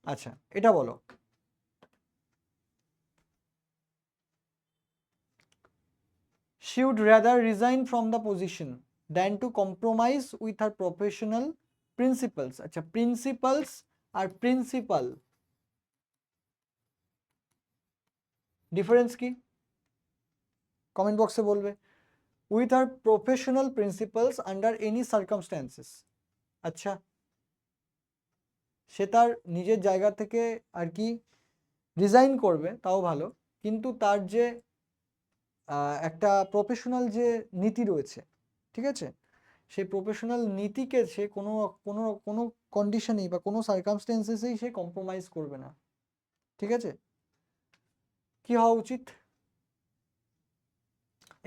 আচ্ছা, এটা বলো, she would rather resign from the position than to compromise with her professional principles। আচ্ছা, প্রিন্সিপালস আর প্রিন্সিপাল ডিফারেন্স কি? কমেন্ট বক্সে বলবে। With her professional principles under any circumstances. আচ্ছা, সে তার নিজের জায়গা থেকে আর কি রিজাইন করবে, তাও ভালো, কিন্তু তার যে একটা প্রফেশনাল যে নীতি রয়েছে, ঠিক আছে, সেই প্রফেশনাল নীতিকে সে কোনো কোনো কোনো কন্ডিশনেই বা কোনো সার্কামস্টেন্সেসেই সে কম্প্রোমাইজ করবে না। ঠিক আছে? কি হওয়া উচিত?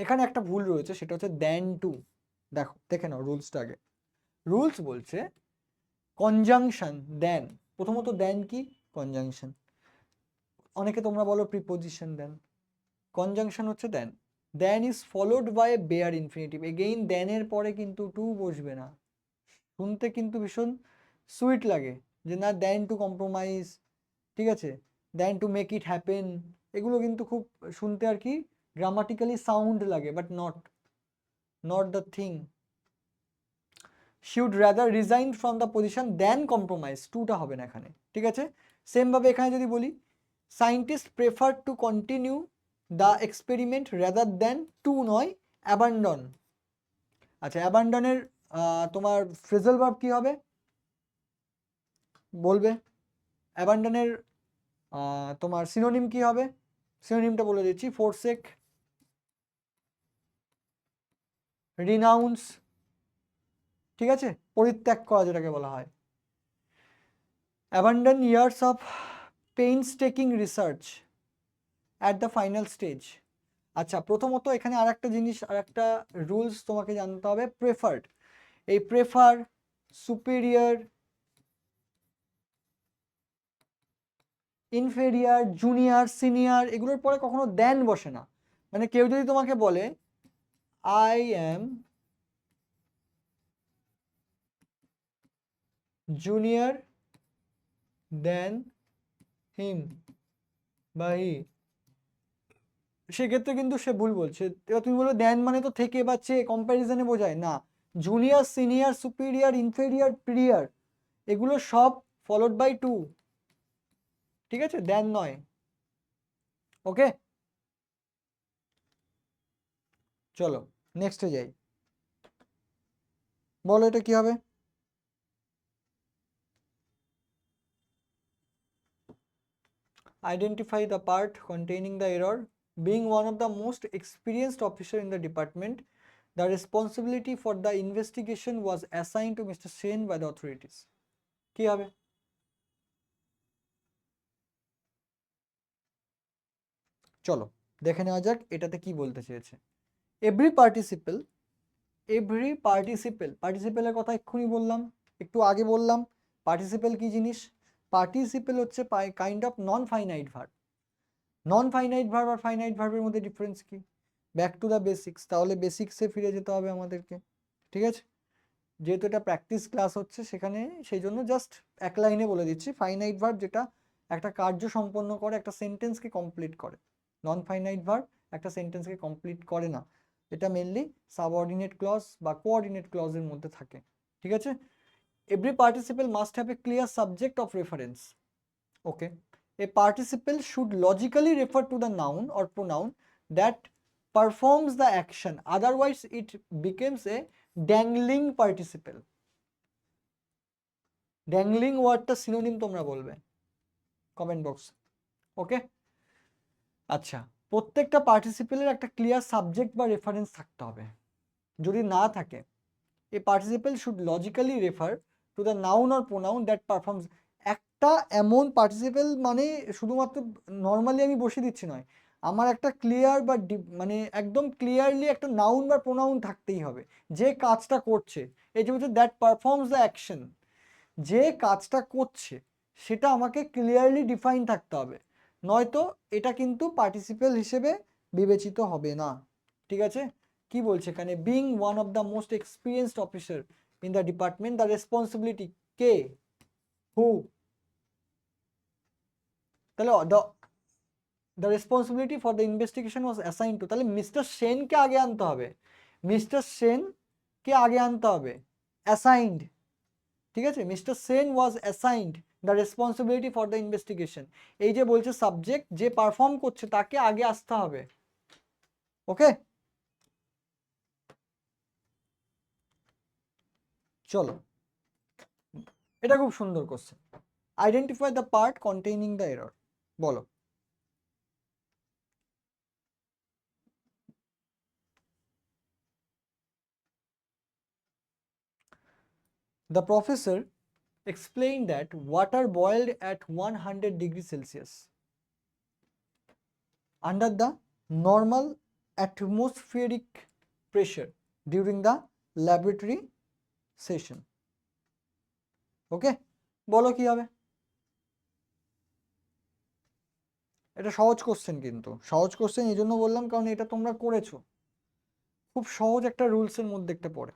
এখানে একটা ভুল রয়েছে, সেটা হচ্ছে দ্যান টু। দেখো, দেখে নাও রুলসটা আগে। রুলস বলছে কনজাংশন দেন, প্রথমত দেন কি? কনজাংশন। অনেকে তোমরা বলো প্রিপোজিশন দেন, কনজাংশন হচ্ছে then. Then is followed by bare infinitive, again দেনের পরে কিন্তু টু বসবে না। শুনতে কিন্তু ভীষণ সুইট লাগে যে না, দেন টু কম্প্রোমাইজ, ঠিক আছে, দেন টু মেক ইট হ্যাপেন, এগুলো কিন্তু খুব শুনতে আর কি গ্রামাটিক্যালি সাউন্ড লাগে, but not the thing. she would rather resign from the position than compromise, টুটা হবে না এখানে। ঠিক আছে? সেম ভাবে এখানে যদি বলি scientist prefer to continue the experiment rather than to নয় অ্যাবান্ডন। আচ্ছা, অ্যাবান্ডনের তোমার ফ্রেজাল ভার্ব কি হবে বলবে? অ্যাবান্ডনের তোমার সিনোনিম কি হবে? সিনোনিমটা বলে দিচ্ছি, ফোরসেক, রিনাউন্স, ঠিক আছে, পরিত্যাগ করা যেটাকে বলা হয়। Abandon years of painstaking research at the final stage. আচ্ছা, প্রথমত এখানে আর একটা জিনিস, আর একটা রুলস তোমাকে জানতে হবে, প্রেফার্ড। এই prefer, superior, inferior, junior, senior, এগুলোর পরে কখনো দেন বসে না। মানে কেউ যদি তোমাকে বলে আই অ্যাম জুনিয়র দেন হিম বা হি, সেক্ষেত্রে কিন্তু সে ভুল বলছে। এবার তুমি বলবে দেন মানে তো থেকে বা চেয়ে কম্প্যারিজনে বোঝায় না। জুনিয়র, সিনিয়র, সুপিরিয়র, ইনফেরিয়র, পিরিয়র, এগুলো সব ফলোড বাই টু। ঠিক আছে? দেন নয়। ওকে, চলো নেক্সটে যাই। বলো এটা কি হবে? Identify the part containing the error being one of the most experienced officer in the department, the responsibility for the investigation was assigned to Mr. Sen by the authorities. কি হবে? চলো দেখে নেওয়া যাক এটাতে কি বলতে চেয়েছে। এভরি পার্টিসিপেলের কথা এক্ষুনি বললাম, একটু আগে বললাম। পার্টিসিপেল কি জিনিস? পার্টিসিপেল হচ্ছে kind of non finite verb. Non finite verb আর ফাইনাইট ভার্বের মধ্যে ডিফারেন্স কি? ব্যাক টু দ্য বেসিক্স, তাহলে বেসিক্সে ফিরে যেতে হবে আমাদেরকে, ঠিক আছে? যেহেতু এটা প্র্যাকটিস ক্লাস হচ্ছে সেখানে, সেই জন্য জাস্ট এক লাইনে বলে দিচ্ছি, ফাইনাইট ভার্ব যেটা একটা কার্য সম্পন্ন করে, একটা সেন্টেন্সকে কমপ্লিট করে। নন ফাইনাইট ভার্ব একটা সেন্টেন্সকে কমপ্লিট করে না, এটা মেনলি সাবঅর্ডিনেট ক্লজ বা কোঅর্ডিনেট ক্লজের মধ্যে থাকে, ঠিক আছে? Every participle must have a clear subject of reference. Okay, a participle should logically refer to the noun or pronoun that performs the action, otherwise it becomes a dangling participle. dangling ওয়ার্ডটা synonym তোমরা বলবে comment box, ওকে? আচ্ছা, প্রত্যেকটা পার্টিসিপেলের একটা clear subject বা reference থাকতে হবে। যদি না থাকে, a participle should logically refer to the noun or pronoun that performs, একটা এমন পার্টিসিপেল মানে শুধুমাত্র নর্মালি আমি বসিয়ে দিচ্ছি নয়, আমার একটা ক্লিয়ার বা মানে একদম ক্লিয়ারলি একটা নাউন বা প্রোনাউন থাকতেই হবে যে কাজটা করছে। এই যে হচ্ছে দ্যাট পারফর্মস দ্য অ্যাকশন, যে কাজটা করছে সেটা আমাকে ক্লিয়ারলি ডিফাইন থাকতে হবে, নয়তো এটা কিন্তু পার্টিসিপেল হিসেবে বিবেচিত হবে না, ঠিক আছে? কি বলছে এখানে? Being one of the most experienced officer in the department, the responsibility, কে? হু? তাহলে the responsibility for the investigation was assign to, তাহলে মিস্টার সেনকে আগে আনতে হবে, মিস্টার সেনকে আগে আনতে হবে, অ্যাসাইন্ড, ঠিক আছে? Mister Sen was assigned the responsibility for the investigation, এই যে বলছে সাবজেক্ট যে পারফর্ম করছে তাকে আগে আসতে হবে, ওকে? চলো, এটা খুব সুন্দর question. Identify the part containing the error, বলো। The professor explained that water boiled at 100 degrees Celsius under the normal atmospheric pressure during the laboratory session. ওকে, বলো কি হবে? এটা সহজ কোশ্চেন, কিন্তু সহজ কোশ্চেন এই জন্য বললাম কারণ এটা তোমরা করেছো, খুব সহজ একটা রুলসের মধ্যে একটা পড়ে।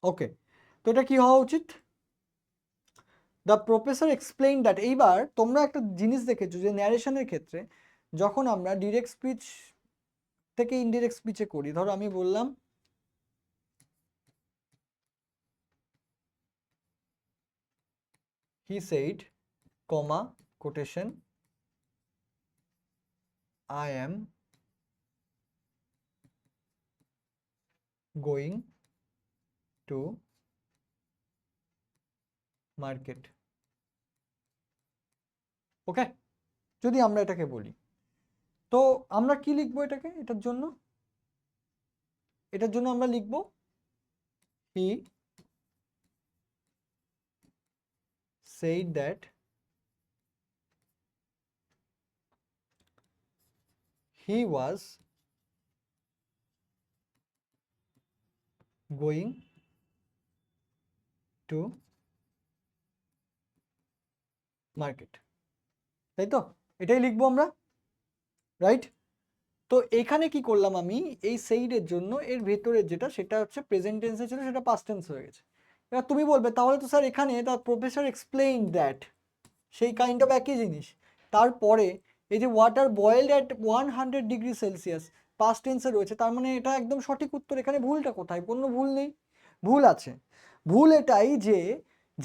ওকে, তো এটা কি হওয়া উচিত? দ্য প্রফেসর এক্সপ্লেইন দ্যাট, এইবার তোমরা একটা জিনিস দেখেছো যে ন্যারেশনের ক্ষেত্রে যখন আমরা ডিরেক্ট স্পিচ থেকে ইনডিরেক্ট স্পিচে করি, ধরো আমি বললাম he said, comma, quotation, I am going to market, okay? যদি আমরা এটাকে বলি, তো আমরা কি লিখবো এটাকে? এটার জন্য আমরা লিখবো হি said that he was going to market, তাই তো? এটাই লিখবো আমরা, রাইট? তো এখানে কি করলাম আমি, এই সেইডের জন্য এর ভেতরের যেটা সেটা হচ্ছে প্রেজেন্ট টেন্সে ছিল, সেটা পাস্ট টেন্স হয়ে গেছে। এবার তুমি বলবে তাহলে তো স্যার এখানে দ্য প্রফেসর এক্সপ্লেইন দ্যাট, সেই কাইন্ড অফ একই জিনিস। তারপরে এই যে water boiled at 100 degree Celsius past টেন্সে রয়েছে, তার মানে এটা একদম সঠিক উত্তর। এখানে ভুলটা কোথায়? কোনো ভুল নেই। ভুল আছে, ভুল এটাই যে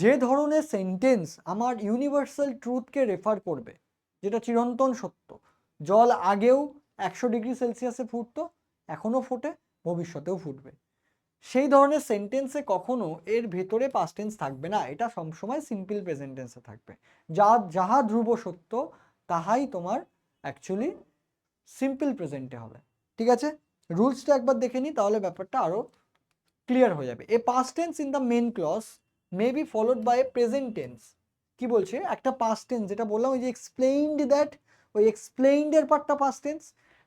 যে ধরনের সেন্টেন্স আমার ইউনিভার্সাল ট্রুথকে রেফার করবে, যেটা চিরন্তন সত্য, জল আগেও 100 ডিগ্রি সেলসিয়াসে ফুটতো, এখনও ফোটে, ভবিষ্যতেও ফুটবে, সেই ধরনের সেন্টেন্সে কখনো এর ভেতরে পাস্ট টেন্স থাকবে না, এটা সবসময় সিম্পল প্রেজেন্ট টেন্সে থাকবে। যাহা ধ্রুব সত্য তাহাই তোমার অ্যাকচুয়ালি সিম্পল প্রেজেন্টে হবে। ঠিক আছে, রুলসটা একবার দেখে নিই, তাহলে ব্যাপারটা আরো ক্লিয়ার হয়ে যাবে। A past tense in the main clause may be followed by a present tense. কি বলছে, একটা পাস্ট টেন্স, যেটা বললাম ওই যে এক্সপ্লেইনড দ্যাট, ওই এক্সপ্লেইনড এর পার্টটা পাস্ট টেন্স।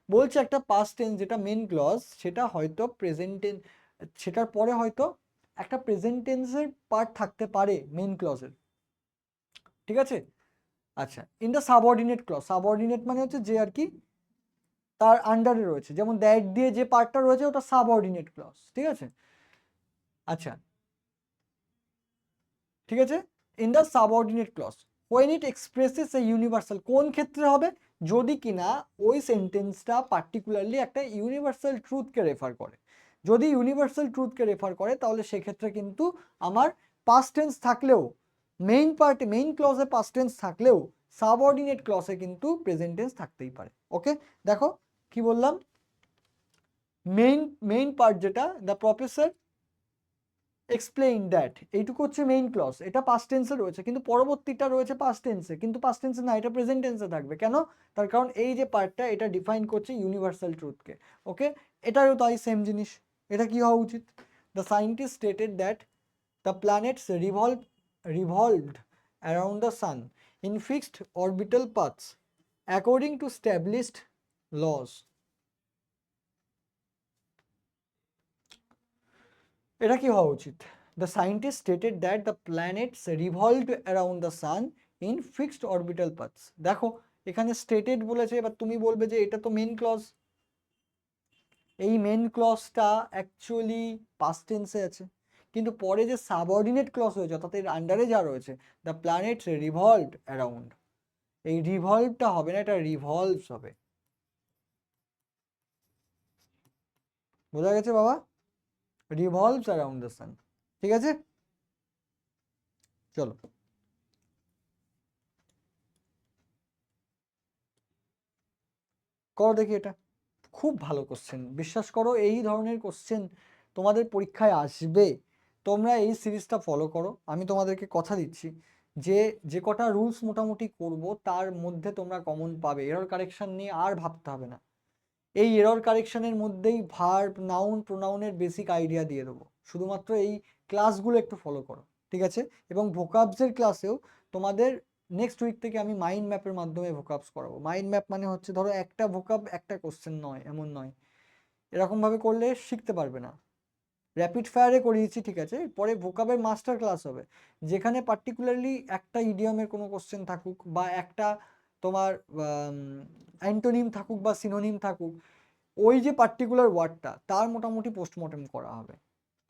বলছে একটা পাস্ট টেন্স যেটা মেন ক্লজ, সেটা হয়তো প্রেজেন্ট টেন্স, সেটার পরে হয়তো একটা প্রেজেন্ট টেন্সের পার্ট থাকতে পারে মেন ক্লজের। ঠিক আছে, আচ্ছা। In the subordinate clause, subordinate মানে হচ্ছে যে আর কি তার আন্ডারে রয়েছে, যেমন দ্যাট দিয়ে যে পার্টটা রয়েছে ওটা সাবঅর্ডিনেট ক্লজ। ঠিক আছে, আচ্ছা, ঠিক আছে। In the subordinate clause when it expresses a universal, কোন ক্ষেত্রে হবে, যদি কিনা ওই সেন্টেন্সটা পার্টিকুলারলি একটা ইউনিভার্সাল ট্রুথকে রেফার করে। যদি ইউনিভার্সাল ট্রুথকে রেফার করে তাহলে সেক্ষেত্রে কিন্তু আমার পাস্ট টেন্স থাকলেও, মেইন ক্লজে পাস্ট টেন্স থাকলেও সাবঅর্ডিনেট ক্লজে কিন্তু প্রেজেন্ট টেন্স থাকতেই পারে। ওকে, দেখো কি বললাম, মেইন পার্ট যেটা, দ্য প্রফেসর এক্সপ্লেইন দ্যাট, এইটুকু হচ্ছে মেইন ক্লজ, এটা পাস্ট টেন্সে রয়েছে, কিন্তু পরবর্তীটা রয়েছে পাস্ট টেন্সে, কিন্তু পাস্ট টেন্সে না, এটা প্রেজেন্ট টেন্সে থাকবে। কেন? তার কারণ এই যে পার্টটা, এটা ডিফাইন করছে ইউনিভার্সাল ট্রুথকে। ওকে, এটাও তাই সেম জিনিস। এটা কি হওয়া উচিত, the scientist stated that the planets revolved around the sun in fixed orbital paths according to established laws. এটা কি হওয়া উচিত, the scientist stated that the planets revolved around the sun in fixed orbital paths. দেখো এখানে stated বলেছে, এবার তুমি বলবে যে এটা তো মেন ক্লজ, এই মেন ক্লজটা অ্যাকচুয়ালি পাস্ট টেন্সে আছে, কিন্তু পরে যে সাবঅর্ডিনেট ক্লজ হয়েছে অর্থাৎ এর আন্ডারে যা রয়েছে, দ্য প্ল্যানেটস রিভলভড অ্যারাউন্ড, এই রিভলভটা হবে না, এটা রিভলভস হবে। বোঝা গেছে বাবা, রিভলভস অ্যারাউন্ড দ্য সান। ঠিক আছে, চলো করো দেখি এটা। খুব ভালো কোশ্চেন, বিশ্বাস করো এই ধরনের কোশ্চেন তোমাদের পরীক্ষায় আসবে। তোমরা এই সিরিজটা ফলো করো, আমি তোমাদেরকে কথা দিচ্ছি যে যে কটা রুলস মোটামুটি করব তার মধ্যে তোমরা কমন পাবে। এরর কারেকশন নিয়ে আর ভাবতে হবে না, এই এরর কারেকশনের মধ্যেই ভার্ব, নাউন, প্রোনাউনের বেসিক আইডিয়া দিয়ে দেবো। শুধুমাত্র এই ক্লাসগুলো একটু ফলো করো, ঠিক আছে? এবং ভোকাবসের ক্লাসেও তোমাদের নেক্সট উইক থেকে আমি মাইন্ড ম্যাপের মাধ্যমে ভোকাবস করাবো। মাইন্ড ম্যাপ মানে হচ্ছে ধরো একটা ভোকাব একটা কোশ্চেন নয়, এমন নয়, এরকমভাবে করলে শিখতে পারবে না। র্যাপিড ফায়ারে করিয়েছি, ঠিক আছে, পরে ভোকাবের মাস্টার ক্লাস হবে, যেখানে পার্টিকুলারলি একটা ইডিয়মের কোনো কোশ্চেন থাকুক বা একটা তোমার অ্যান্টোনিম থাকুক বা সিনোনিম থাকুক, ওই যে পার্টিকুলার ওয়ার্ডটা তার মোটামুটি পোস্টমর্টেম করা হবে।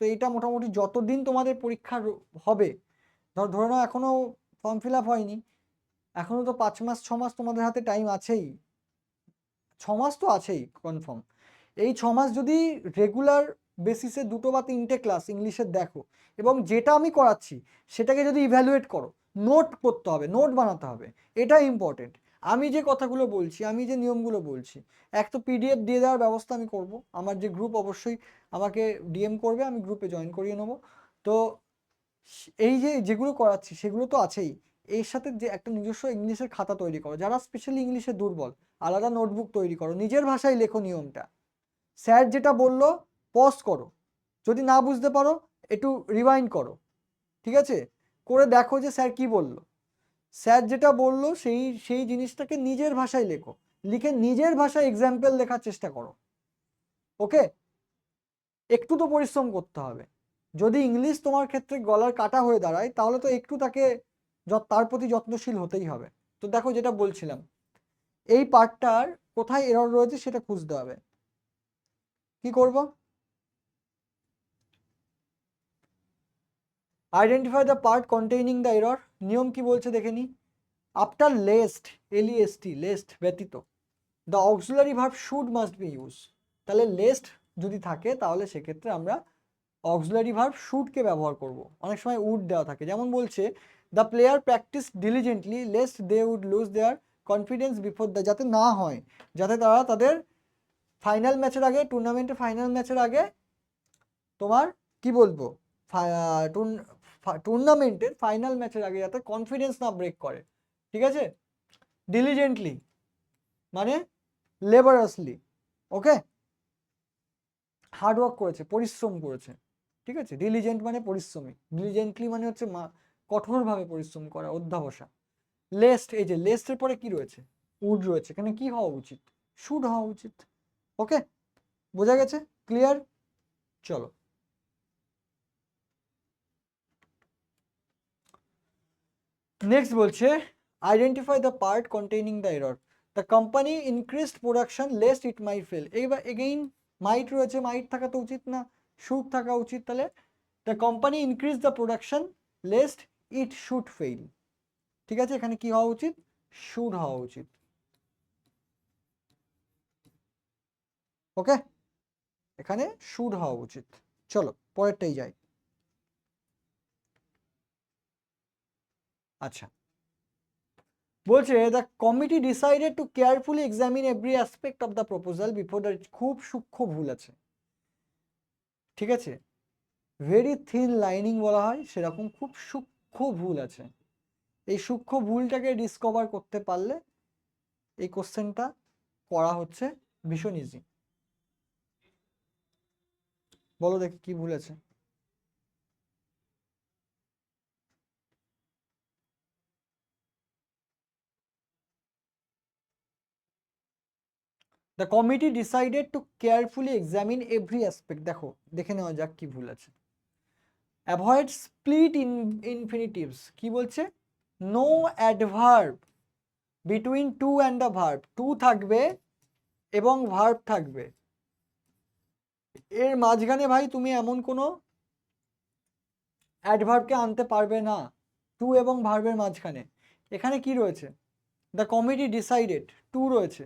তো এটা মোটামুটি যতদিন তোমাদের পরীক্ষা হবে, ধরে নাও এখনো ফর্ম ফিল আপ হয়নি, এখনো তো 5 মাস 6 মাস তোমাদের হাতে টাইম আছেই, 6 মাস তো আছেই কনফার্ম। এই 6 মাস যদি রেগুলার বেসিসে 2টো বা 3টে ক্লাস ইংলিশের দেখো, এবং যেটা আমি করাচ্ছি সেটাকে যদি ইভ্যালুয়েট করো, নোট করতে হবে, নোট বানাতে হবে, এটা ইম্পর্টেন্ট। আমি যে কথাগুলো বলছি, আমি যে নিয়মগুলো বলছি, এক তো পিডিএফ দিয়ে দেওয়ার ব্যবস্থা আমি করব, আমার যে গ্রুপ অবশ্যই আমাকে ডিএম করবে, আমি গ্রুপে জয়েন করিয়ে নেবো। তো এই যে যেগুলো করাচ্ছি সেগুলো তো আছেই, এর সাথে যে একটা নিজস্ব ইংলিশের খাতা তৈরি করো, যারা স্পেশালি ইংলিশে দুর্বল আলাদা নোটবুক তৈরি করো, নিজের ভাষায় লেখো নিয়মটা, স্যার যেটা বললো পজ করো, যদি না বুঝতে পারো একটু রিওয়াইন্ড করো, ঠিক আছে, করে দেখো যে স্যার কি বললো, স্যার যেটা বললো সেই সেই জিনিসটাকে নিজের ভাষায় লেখো, লিখে নিজের ভাষায় এক্সাম্পল লেখার চেষ্টা করো। ওকে, একটু তো পরিশ্রম করতে হবে। যদি ইংলিশ তোমার ক্ষেত্রে গলার কাটা হয়ে দাঁড়ায় তাহলে তো একটু তাকে তার প্রতি যত্নশীল হতেই হবে। তো দেখো যেটা বলছিলাম, এই পার্টটার কোথায় এরর রয়েছে সেটা খুঁজতে হবে। কি করব, identify the part containing the error. নিয়ম কি বলছে দেখে নি, আফটার লেস্ট, এলইএসটি লেস্ট ব্যতীত, the auxiliary verb should must be use. তাহলে লেস্ট যদি থাকে তাহলে সেক্ষেত্রে আমরা অক্সিলারি ভার্ব শুডকে ব্যবহার করব। অনেক সময় উড দেওয়া থাকে, যেমন বলছে the player practice diligently lest they would lose their confidence before the, যাতে না হয়, যাতে তারা তাদের ফাইনাল ম্যাচের আগে, টুর্নামেন্টের ফাইনাল ম্যাচের আগে তোমার কি বলবো টুর্নামেন্টের ফাইনাল ম্যাচের আগে যাতে কনফিডেন্স না ব্রেক করে, ঠিক আছে। ডিলিজেন্টলি মানে লেবারাসলি, ওকে, হার্ডওয়ার্ক করেছে, পরিশ্রম করেছে, ঠিক আছে। ডিলিজেন্ট মানে পরিশ্রমী, ডিলিজেন্টলি মানে হচ্ছে কঠোরভাবে পরিশ্রম করা, অধ্যাবসা। লেস্ট, এই যে লেস্টের পরে কি রয়েছে, উড রয়েছে, এখানে কি হওয়া উচিত, শুড হওয়া উচিত, ওকে, বোঝা গেছে, ক্লিয়ার। চলো নেক্সট বলছে identify the part containing the error, the company increased production lest it may fail. এইবার এগেইন মাইট রয়েছে, মাইট থাকা তো উচিত না, শুড থাকা উচিত। তাহলে the company increase the production lest it should fail, ঠিক আছে, এখানে কি হওয়া উচিত, শুড হওয়া উচিত, ওকে, এখানে শুড হওয়া উচিত। চলো পরেরটাই যাই। আচ্ছা, বলছে the committee decided two carefully examine every aspect of the proposal before the, খুব সূক্ষ্ম ভুল আছে, ঠিক আছে, ভেরি থিন লাইনিং বলা হয় সেরকম খুব সূক্ষ্ম ভুল আছে। এই সূক্ষ্ম ভুলটাকে ডিসকভার করতে পারলে এই কোশ্চেনটা করা হচ্ছে ভীষণ ইজি। বলো দেখি কি ভুল আছে। The committee decided two carefully examine every aspect, দেখো দেখে নেওয়া যাক কি ভুল আছে। অ্যাভয়েড স্প্লিট ইনফিনিটিভস, কি বলছে, no adverb between to and the verb, to থাকবে এবং ভার্ব থাকবে, এর মাঝখানে ভাই তুমি এমন কোনো অ্যাডভার্বকে আনতে পারবে না, টু এবং ভার্বের মাঝখানে। এখানে কি রয়েছে, দ্য কমিটি ডিসাইডেড, টু রয়েছে,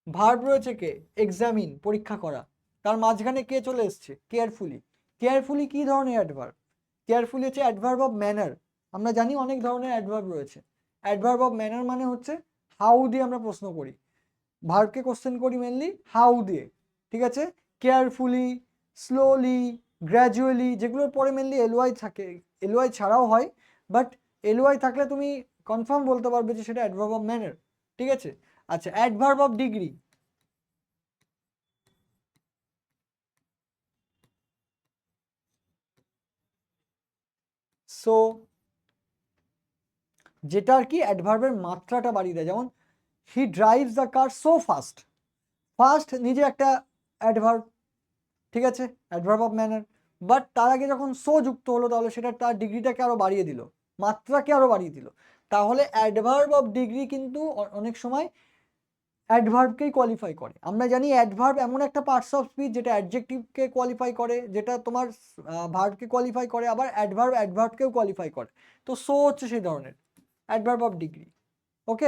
ভার্ব রয়েছে কে, এক্সামিন, পরীক্ষা করা, তার মাঝখানে কে চলে এসছে, কেয়ারফুলি। কেয়ারফুলি কি ধরনের অ্যাডভার্ব, কেয়ারফুলি হচ্ছে অ্যাডভার্ব অফ ম্যানার। আমরা জানি অনেক ধরনের অ্যাডভার্ব রয়েছে, অ্যাডভার্ব অফ ম্যানার মানে হচ্ছে হাউ দিয়ে আমরা প্রশ্ন করি, ভার্বকে কোশ্চেন করি মেনলি হাউ দিয়ে, ঠিক আছে। কেয়ারফুলি, স্লোলি, গ্র্যাজুয়ালি, যেগুলোর পরে মেনলি এলওয়াই থাকে, এলওয়াই ছাড়াও হয়, বাট এলওয়াই থাকলে তুমি কনফার্ম বলতে পারবে যে সেটা অ্যাডভার্ব অফ ম্যানার, ঠিক আছে। আচ্ছা, অ্যাডভার্ব অফ ডিগ্রি, সো যেটা আর কি অ্যাডভার্বের মাত্রাটা বাড়িয়ে দেয়, যেমন হি drives the car so fast, fast নিজে একটা অ্যাডভার্ব, ঠিক আছে, অ্যাডভার্ব অফ ম্যানার, বাট তার আগে যখন সো যুক্ত হলো তাহলে সেটা তার ডিগ্রিটাকে আরো বাড়িয়ে দিল, মাত্রাকে আরো বাড়িয়ে দিল। তাহলে অ্যাডভার্ব অফ ডিগ্রি কিন্তু অনেক সময় অ্যাডভার্বকেই কোয়ালিফাই করে। আমরা জানি অ্যাডভার্ব এমন একটা পার্টস অফ স্পিচ যেটা অ্যাডজেক্টিভকে কোয়ালিফাই করে, যেটা তোমার ভার্বকে কোয়ালিফাই করে, আবার অ্যাডভার্ব অ্যাডভার্বকেও কোয়ালিফাই করে। তো সো হচ্ছে সেই ধরনের অ্যাডভার্ব অফ ডিগ্রি, ওকে।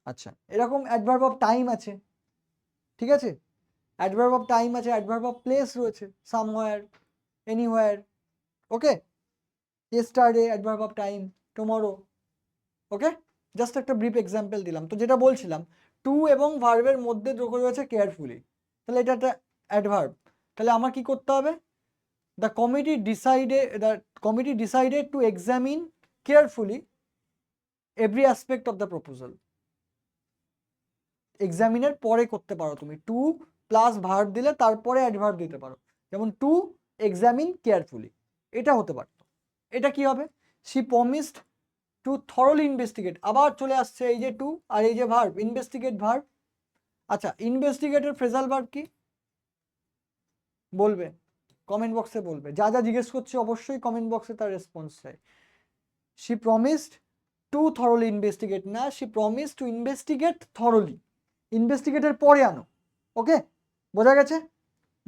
আচ্ছা, এরকম অ্যাডভার্ব অফ টাইম আছে, ঠিক আছে, অ্যাডভার্ব অফ টাইম আছে, অ্যাডভার্ব অফ প্লেস রয়েছে, somewhere, anywhere, okay. Yesterday adverb of time, tomorrow, okay. Just একটা ব্রিফ এক্সাম্পল দিলাম। তো যেটা বলছিলাম, টু এবং ভার্বের মধ্যে যোগ রয়েছে কেয়ারফুলি, তাহলে এটা একটা অ্যাডভার্ব। তাহলে আমার কি করতে হবে, the committee decided to examine carefully every aspect of the proposal. এক্সামিনের পরে করতে পারো তুমি, টু প্লাস ভার্ব দিলে তারপরে অ্যাডভার্ব দিতে পারো, যেমন টু এক্সামিন কেয়ারফুলি, এটা হতে পারতো। এটা কি হবে, she promised to thoroughly investigate, আবার চলে আসছে এই যে টু আর এই যে ভার্ব, ইনভেস্টিগেট ভার্ব। আচ্ছা, ইনভেস্টিগেটের ফ্রেজাল ভার্ব কি বলবে, কমেন্ট বক্সে বলবে, যা যা জিজ্ঞেস করছি অবশ্যই কমেন্ট বক্সে তার রেসপন্স চাই। She promised to thoroughly investigate না, she promise to investigate thoroughly, ইনভেস্টিগেটের পরে আনো, ওকে, বোঝা গেছে।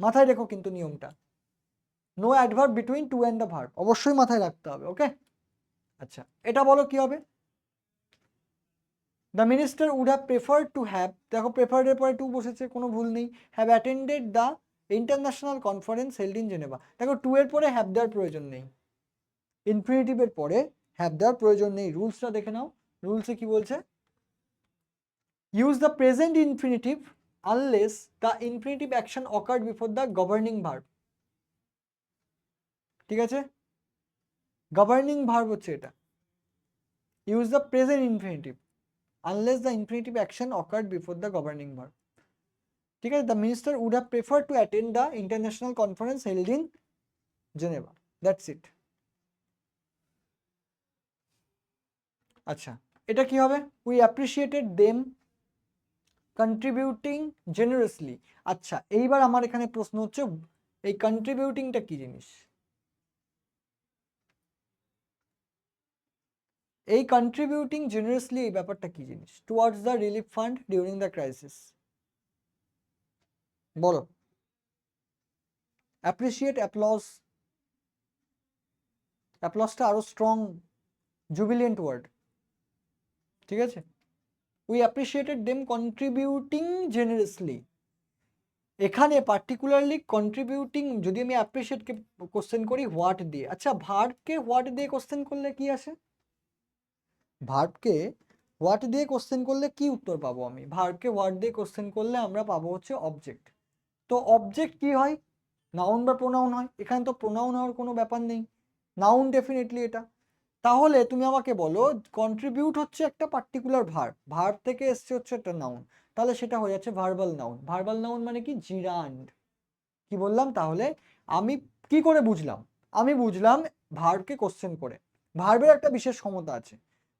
মাথায় রেখো কিন্তু নিয়মটা, no adverb between to and the verb, অবশ্যই মাথায় রাখতে হবে, ওকে। আচ্ছা, এটা বলো কি হবে, the minister would have preferred to have, দেখো প্রেফার্ডের পরে টু বসেছে, কোনো ভুল নেই, have attended the international conference held in Geneva, দেখো টু এর পরে হ্যাভ দেওয়ার প্রয়োজন নেই, ইনফিনিটিভের পরে হ্যাভ দেওয়ার প্রয়োজন নেই। রুলসটা দেখে নাও, রুলসে কি বলছে, use the present infinitive unless the infinitive action occurred before the governing verb. ঠিক আছে, গভর্নিং ভার্ব হচ্ছে এটা। Use the present infinitive unless the infinitive action occurred before the governing verb. ঠিক আছে, the minister would have prefer to attend the international conference held in Geneva. That's it. আচ্ছা, এটা কি হবে? We appreciated them contributing generously. আচ্ছা, এইবার আমার এখানে প্রশ্ন হচ্ছে এই কন্ট্রিবিউটিংটা কি জিনিস? এই কন্ট্রিবিউটিং জেনারেসলি এই ব্যাপারটা কি জিনিস? Towards the relief fund during the crisis, বলো। অ্যাপ্রিসিয়েট, অ্যাপ্লজ, অ্যাপ্লজটা আরো স্ট্রং জুবিলিয়েন্ট ওয়ার্ড। ঠিক আছে, we appreciated them contributing generously. এখানে পার্টিকুলারলি কন্ট্রিবিউটিং, যদি আমি অ্যাপ্রিসিয়েটকে কোশ্চেন করি হোয়াট দিয়ে, আচ্ছা ভার্বকে হোয়াট দিয়ে কোশ্চেন করলে কি আসে? ভার্বকে হোয়াট দিয়ে কোশ্চেন করলে কি উত্তর পাবো আমি? ভার্বকে হোয়াট দিয়ে কোশ্চেন করলে আমরা পাবো হচ্ছে অবজেক্ট। তো অবজেক্ট কি হয়? নাউন বা প্রোনাউন হয়। এখানে তো প্রোনাউন হওয়ার কোনো ব্যাপার নেই, নাউন ডেফিনেটলি এটা। তাহলে তুমি আমাকে বলো কন্ট্রিবিউট হচ্ছে একটা পার্টিকুলার ভার্ব, ভার্ব থেকে এসছে হচ্ছে একটা নাউন, তাহলে সেটা হয়ে যাচ্ছে ভার্বাল নাউন। ভার্বাল নাউন মানে কি? জিরান্ড। কি বললাম তাহলে? আমি কি করে বুঝলাম? আমি বুঝলাম ভার্বকে কোশ্চেন করে। ভার্বের একটা বিশেষ ক্ষমতা আছে।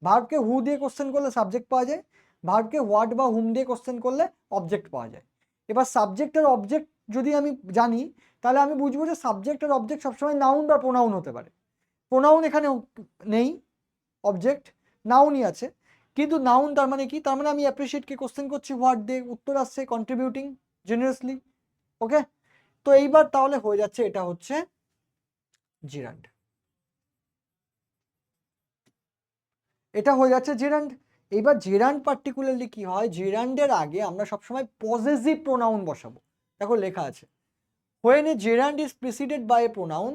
ভার্বকে হু দিয়ে কোশ্চেন করলে সাবজেক্ট পাওয়া যায়, ভার্বকে হোয়াট বা হুম দিয়ে কোশ্চেন করলে অবজেক্ট পাওয়া যায়। এবার সাবজেক্ট আর অবজেক্ট যদি আমি জানি, তাহলে আমি বুঝবো যে সাবজেক্ট আর অবজেক্ট সবসময় নাউন বা প্রোনাউন হতে পারে। প্রোনাউন এখানে নেই, অবজেক্ট নাউনই আছে। কিন্তু নাউন তার মানে কি? তার মানে আমি অ্যাপ্রিসিয়েটকে কোশ্চেন করছি হোয়াট দিয়ে, উত্তর আসছে কন্ট্রিবিউটিং জেনারেসলি। ওকে, তো এইবার তাহলে হয়ে যাচ্ছে এটা হচ্ছে জিরান্ড। এটা হয়ে যাচ্ছে জেরান্ড। এইবার জেরান্ড পার্টিকুলারলি কি হয়? জেরান্ডের আগে আমরা সবসময় পজেসিভ প্রোনাউন বসাবো। দেখো লেখা আছে when a gerund is preceded by a pronoun.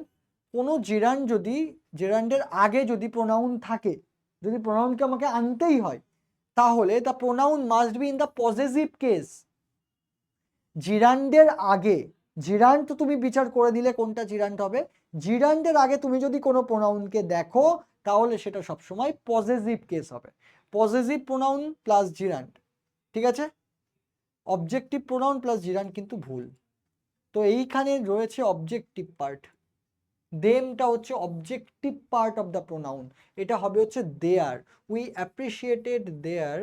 কোনো জেরান্ড যদি, জেরান্ডের আগে যদি প্রোনাউন থাকে, যদি প্রোনাউনকে আমাকে আনতেই হয়, তাহলে the pronoun must be in the possessive case. জিরান্ডের আগে, জিরান্ড তো তুমি বিচার করে দিলে কোনটা জিরান্ড হবে। জিরান্ডের আগে তুমি যদি কোনো প্রোনাউনকে দেখো, তাহলে সেটা সবসময় পজেসিভ কেস হবে। পজেসিভ প্রোনাউন প্লাস জিরান্ড, ঠিক আছে? অবজেক্টিভ প্রোনাউন প্লাস জিরান্ড কিন্তু ভুল। তো এইখানে রয়েছে অবজেক্টিভ পার্ট, দেমটা হচ্ছে objective part of the pronoun. এটা হবে হচ্ছে their. We appreciated their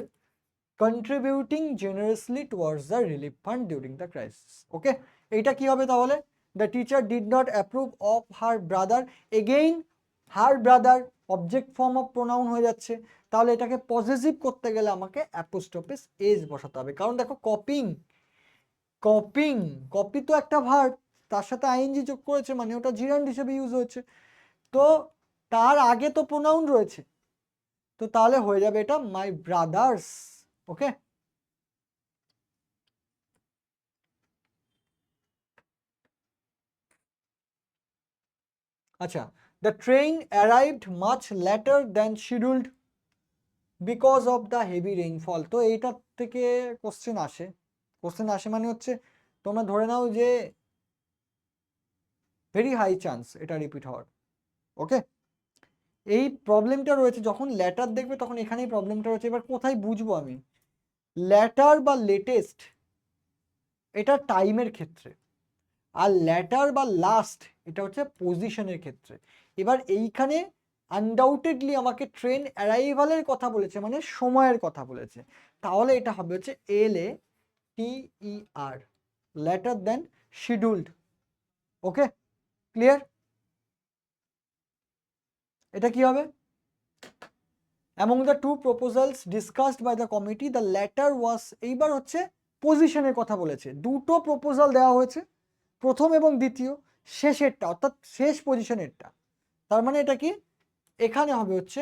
contributing generously towards the relief fund during the crisis. Okay, এইটা কি হবে তাহলে? The teacher did not approve of her brother. Again her brother object form of pronoun হয়ে যাচ্ছে। তাহলে এটাকে পজিটিভ করতে গেলে আমাকে অ্যাপোস্ট্রোফিস এস বসাতে হবে। কারণ দেখো কপিং, কপিং, কপি তো একটা ভার্ব, তার সাথে আইএনজি যোগ করেছে মানে ওটা জিরান্ড হিসেবে ইউজ হয়েছে। তো তার আগে তো প্রোনাউন রয়েছে, তো তাহলে হয়ে যাবে এটা মাই ব্রাদার্স। ওকে, আচ্ছা, the train arrived much letter than scheduled because of the heavy rainfall. তো এইটার থেকে কোশ্চেন আসে। কোশ্চেন আসে মানে হচ্ছে তোমরা ধরে নাও যে ভেরি হাই চান্স এটা রিপিট হওয়ার। ওকে, এই প্রবলেমটা রয়েছে যখন লেটার দেখবে তখন এখানেই প্রবলেমটা রয়েছে। এবার কোথায় বুঝবো আমি? লেটার বা লেটেস্ট এটা টাইমের ক্ষেত্রে, আর ল্যাটার বা লাস্ট এটা হচ্ছে পজিশনের ক্ষেত্রে। এবার এইখানে আনডাউটেডলি আমাকে ট্রেন অ্যারাইভালের কথা বলেছে, মানে সময়ের কথা বলেছে, তাহলে এটা হবে হচ্ছে LATER, later than scheduled. Okay, clear? এটা কি হবে? Among the two proposals discussed by the committee the latter was, এইবার হচ্ছে পজিশনের কথা বলেছে। দুটো প্রপোজাল দেওয়া হয়েছে, প্রথম এবং দ্বিতীয়, শেষেরটা অর্থাৎ শেষ পজিশনেরটা। তার মানে এটা কি? এখানে হবে হচ্ছে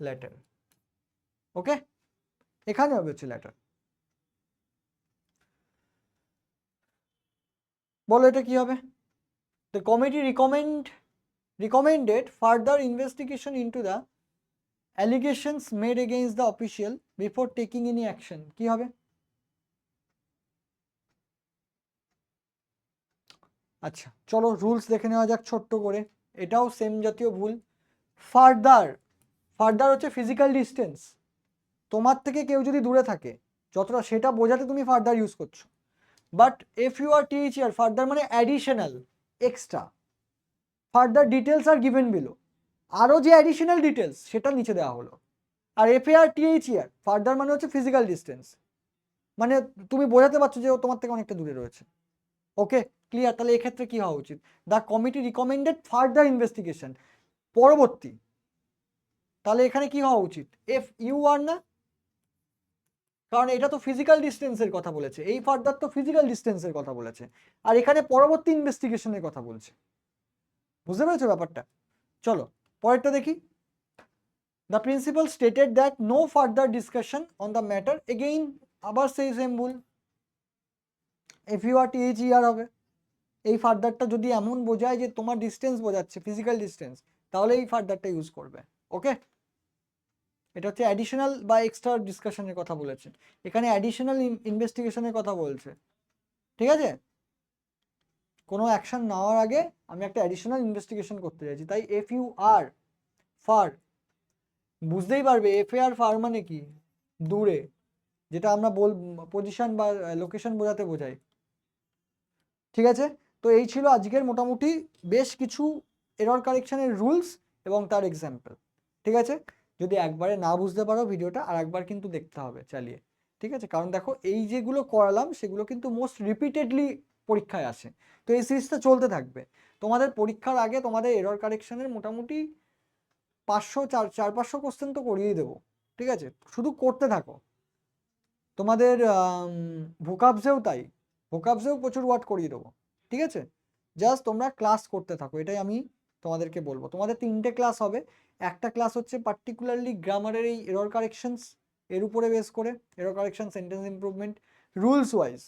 লেটার। ওকে, এখানে হবে হচ্ছে লেটার। বলো এটা কি হবে? The committee recommended further investigation into the allegations made against the official before taking any action. কি হবে? আচ্ছা চলো রুলস দেখে নেওয়া যাক ছোট্ট করে। এটাও সেম জাতীয় ভুল। ফার্দার, ফার্দার হচ্ছে ফিজিক্যাল ডিস্টেন্স। তোমার থেকে কেউ যদি দূরে থাকে যতটা, সেটা বোঝাতে তুমি ফার্দার ইউজ করছো। But F U R T H R, further মানে additional, extra. Further details are given below, আরও যে অ্যাডিশনাল ডিটেলস সেটা নিচে দেওয়া হলো। আর F A R T H R, further মানে হচ্ছে ফিজিক্যাল ডিস্টেন্স, মানে তুমি বোঝাতে পারছো যে ও তোমার থেকে অনেকটা দূরে রয়েছে। Okay clear? তাহলে এক্ষেত্রে কি হওয়া উচিত? The committee recommended further investigation, পরবর্তী। তাহলে এখানে কি হওয়া উচিত? এফ ইউ আর না, কারণ এটা তো ফিজিক্যাল ডিস্টেন্সের কথা বলেছে, এই ফার্দার তো ফিজিক্যাল ডিস্টেন্সের কথা বলেছে, আর এখানে পরবর্তী ইনভেস্টিগেশনের কথা বলছে। বুঝতে পেরেছো ব্যাপারটা? চলো পরেরটা দেখি। The principal stated that no further discussion on the matter, again আবার সেই সেম ভুল। F U R T H E R হবে। এই ফার্দারটা যদি এমন বোঝায় যে তোমার ডিস্টেন্স বোঝাচ্ছে, ফিজিক্যাল ডিস্টেন্স, তাহলে এই ফার্দারটা ইউজ করবে। ওকে, এটা হচ্ছে অ্যাডিশনাল বা এক্সট্রা ডিসকাশনের কথা বলেছে, এখানে অ্যাডিশনাল ইনভেস্টিগেশনের কথা বলছে। ঠিক আছে, কোনো অ্যাকশন নেওয়ার আগে আমি একটা অ্যাডিশনাল ইনভেস্টিগেশন করতে চাইছি, তাই এফ ইউ আর, ফার, বুঝতেই পারবে এফ এ আর ফার মানে কি, দূরে, যেটা আমরা পজিশন বা লোকেশন বোঝাতে বোঝাই। ঠিক আছে, তো এই ছিল আজকের মোটামুটি বেশ কিছু এরর কারেকশনের রুলস এবং তার এক্সাম্পল। ঠিক আছে, যদি একবারে না বুঝতে পারো ভিডিওটা আর একবার কিন্তু দেখতে হবে চালিয়ে। ঠিক আছে, কারণ দেখো এই যেগুলো করালাম সেগুলো কিন্তু মোস্ট রিপিটেডলি পরীক্ষায় আসে, তো এই সিরিজটা চলতে থাকবে। তোমাদের পরীক্ষার আগে তোমাদের এরর কারেকশনের মোটামুটি 500 400 কোশ্চেন তো করিয়েই দেবো। ঠিক আছে, শুধু করতে থাকো। তোমাদের ভোকাবসেও তাই, ভোকাবসেও প্রচুর ওয়ার্ড করিয়ে দেবো। ঠিক আছে, জাস্ট তোমরা ক্লাস করতে থাকো, এটাই আমি তোমাদেরকে বলবো। তোমাদের 3টে ক্লাস হবে। একটা ক্লাস হচ্ছে পার্টিকুলারলি গ্রামারের এই এরর কারেকশনস এর উপরে বেস করে, error correction, sentence improvement, rules wise,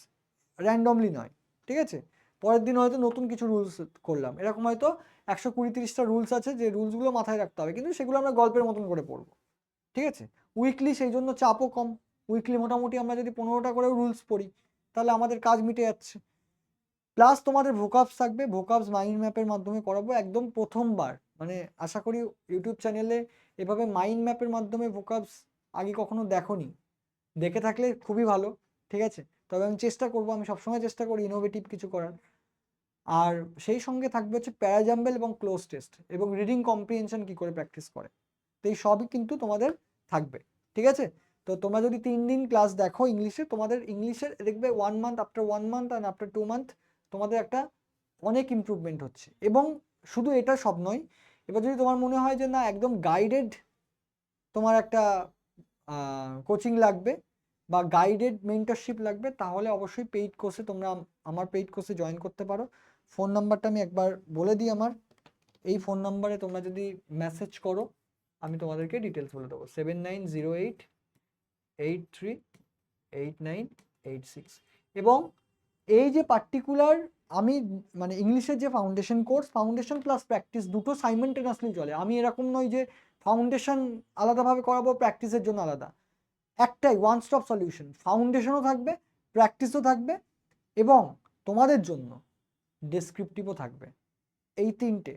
randomly নয়। ঠিক আছে, পরের দিন হয়তো নতুন কিছু রুলস করলাম, এরকম হয়তো 120-30টা রুলস আছে যে রুলসগুলো মাথায় রাখতে হবে, কিন্তু সেগুলো আমরা গল্পের মতন করে পড়বো। ঠিক আছে, উইকলি সেই জন্য চাপও কম। উইকলি মোটামুটি আমরা যদি 15টা করেও রুলস পড়ি তাহলে আমাদের কাজ মিটে যাচ্ছে। প্লাস তোমাদের ভোকাবস থাকবে, ভোকাবস মাইন্ড ম্যাপের মাধ্যমে করাবো একদম প্রথমবার, মানে আশা করি ইউটিউব চ্যানেলে এভাবে মাইন্ড ম্যাপের মাধ্যমে ভোকাবস আগে কখনো দেখোনি, দেখে থাকলে খুবই ভালো। ঠিক আছে, তবে আমি চেষ্টা করবো, আমি সবসময় চেষ্টা করি ইনোভেটিভ কিছু করার। আর সেই সঙ্গে থাকবে হচ্ছে প্যারাজাম্বেল এবং ক্লোজ টেস্ট এবং রিডিং কম্প্রিহেনশন কি করে প্র্যাকটিস করে, তো এই সবই কিন্তু তোমাদের থাকবে। ঠিক আছে, তো তোমরা যদি 3 দিন ক্লাস দেখো ইংলিশে, তোমাদের ইংলিশের দেখবে 1 month, after 1 month and after 2 month তোমাদের একটা অনেক ইমপ্রুভমেন্ট হচ্ছে। এবং শুধু এটা সব নয়, এবার যদি তোমার মনে হয় যে না একদম গাইডেড তোমার একটা কোচিং লাগবে বা গাইডেড মেন্টরশিপ লাগবে, তাহলে অবশ্যই পেইড কোর্সে তোমরা আমার পেইড কোর্সে জয়েন করতে পারো। ফোন নাম্বারটা আমি একবার বলে দিই আমার, এই ফোন নাম্বারে তোমরা যদি মেসেজ করো আমি তোমাদেরকে ডিটেলস বলে দেবো, 7908838986। এবং এই যে পার্টিকুলার আমি মানে ইংলিশের যে foundation course, foundation plus practice দুটো সাইমেন্টেনাসলি চলে। আমি এরকম নয় যে ফাউন্ডেশন আলাদাভাবে করাবো, প্র্যাকটিসের জন্য আলাদা, একটাই ওয়ান স্টপ সলিউশন, ফাউন্ডেশনও থাকবে, প্র্যাকটিসও থাকবে, এবং তোমাদের জন্য ডেসক্রিপটিভও থাকবে, এই 3টে।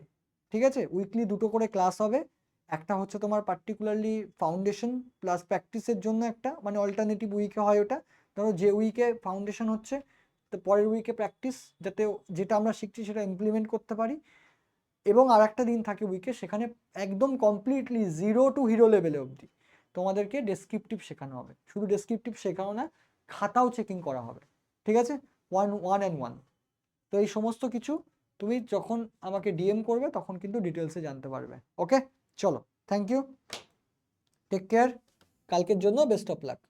ঠিক আছে, উইকলি 2টো করে ক্লাস হবে, একটা হচ্ছে তোমার পার্টিকুলারলি ফাউন্ডেশন প্লাস প্র্যাকটিসের জন্য একটা, মানে অল্টারনেটিভ উইকে হয় ওটা, ধরো যে উইকে ফাউন্ডেশন হচ্ছে তো পরের উইকে প্র্যাকটিস, যাতে যেটা আমরা শিখছি সেটা ইমপ্লিমেন্ট করতে পারি। এবং আর একটা দিন থাকে উইকে, সেখানে একদম কমপ্লিটলি 0 টু হিরো লেভেলে অবধি তোমাদেরকে ডেসক্রিপটিভ শেখানো হবে। শুধু ডেসক্রিপটিভ শেখানো না, খাতাও চেকিং করা হবে। ঠিক আছে, ওয়ান অ্যান্ড ওয়ান। তো এই সমস্ত কিছু তুমি যখন আমাকে ডিএম করবে তখন কিন্তু ডিটেলসে জানতে পারবে। ওকে, চলো, থ্যাংক ইউ, টেক কেয়ার, কালকের জন্য বেস্ট অফ লাক।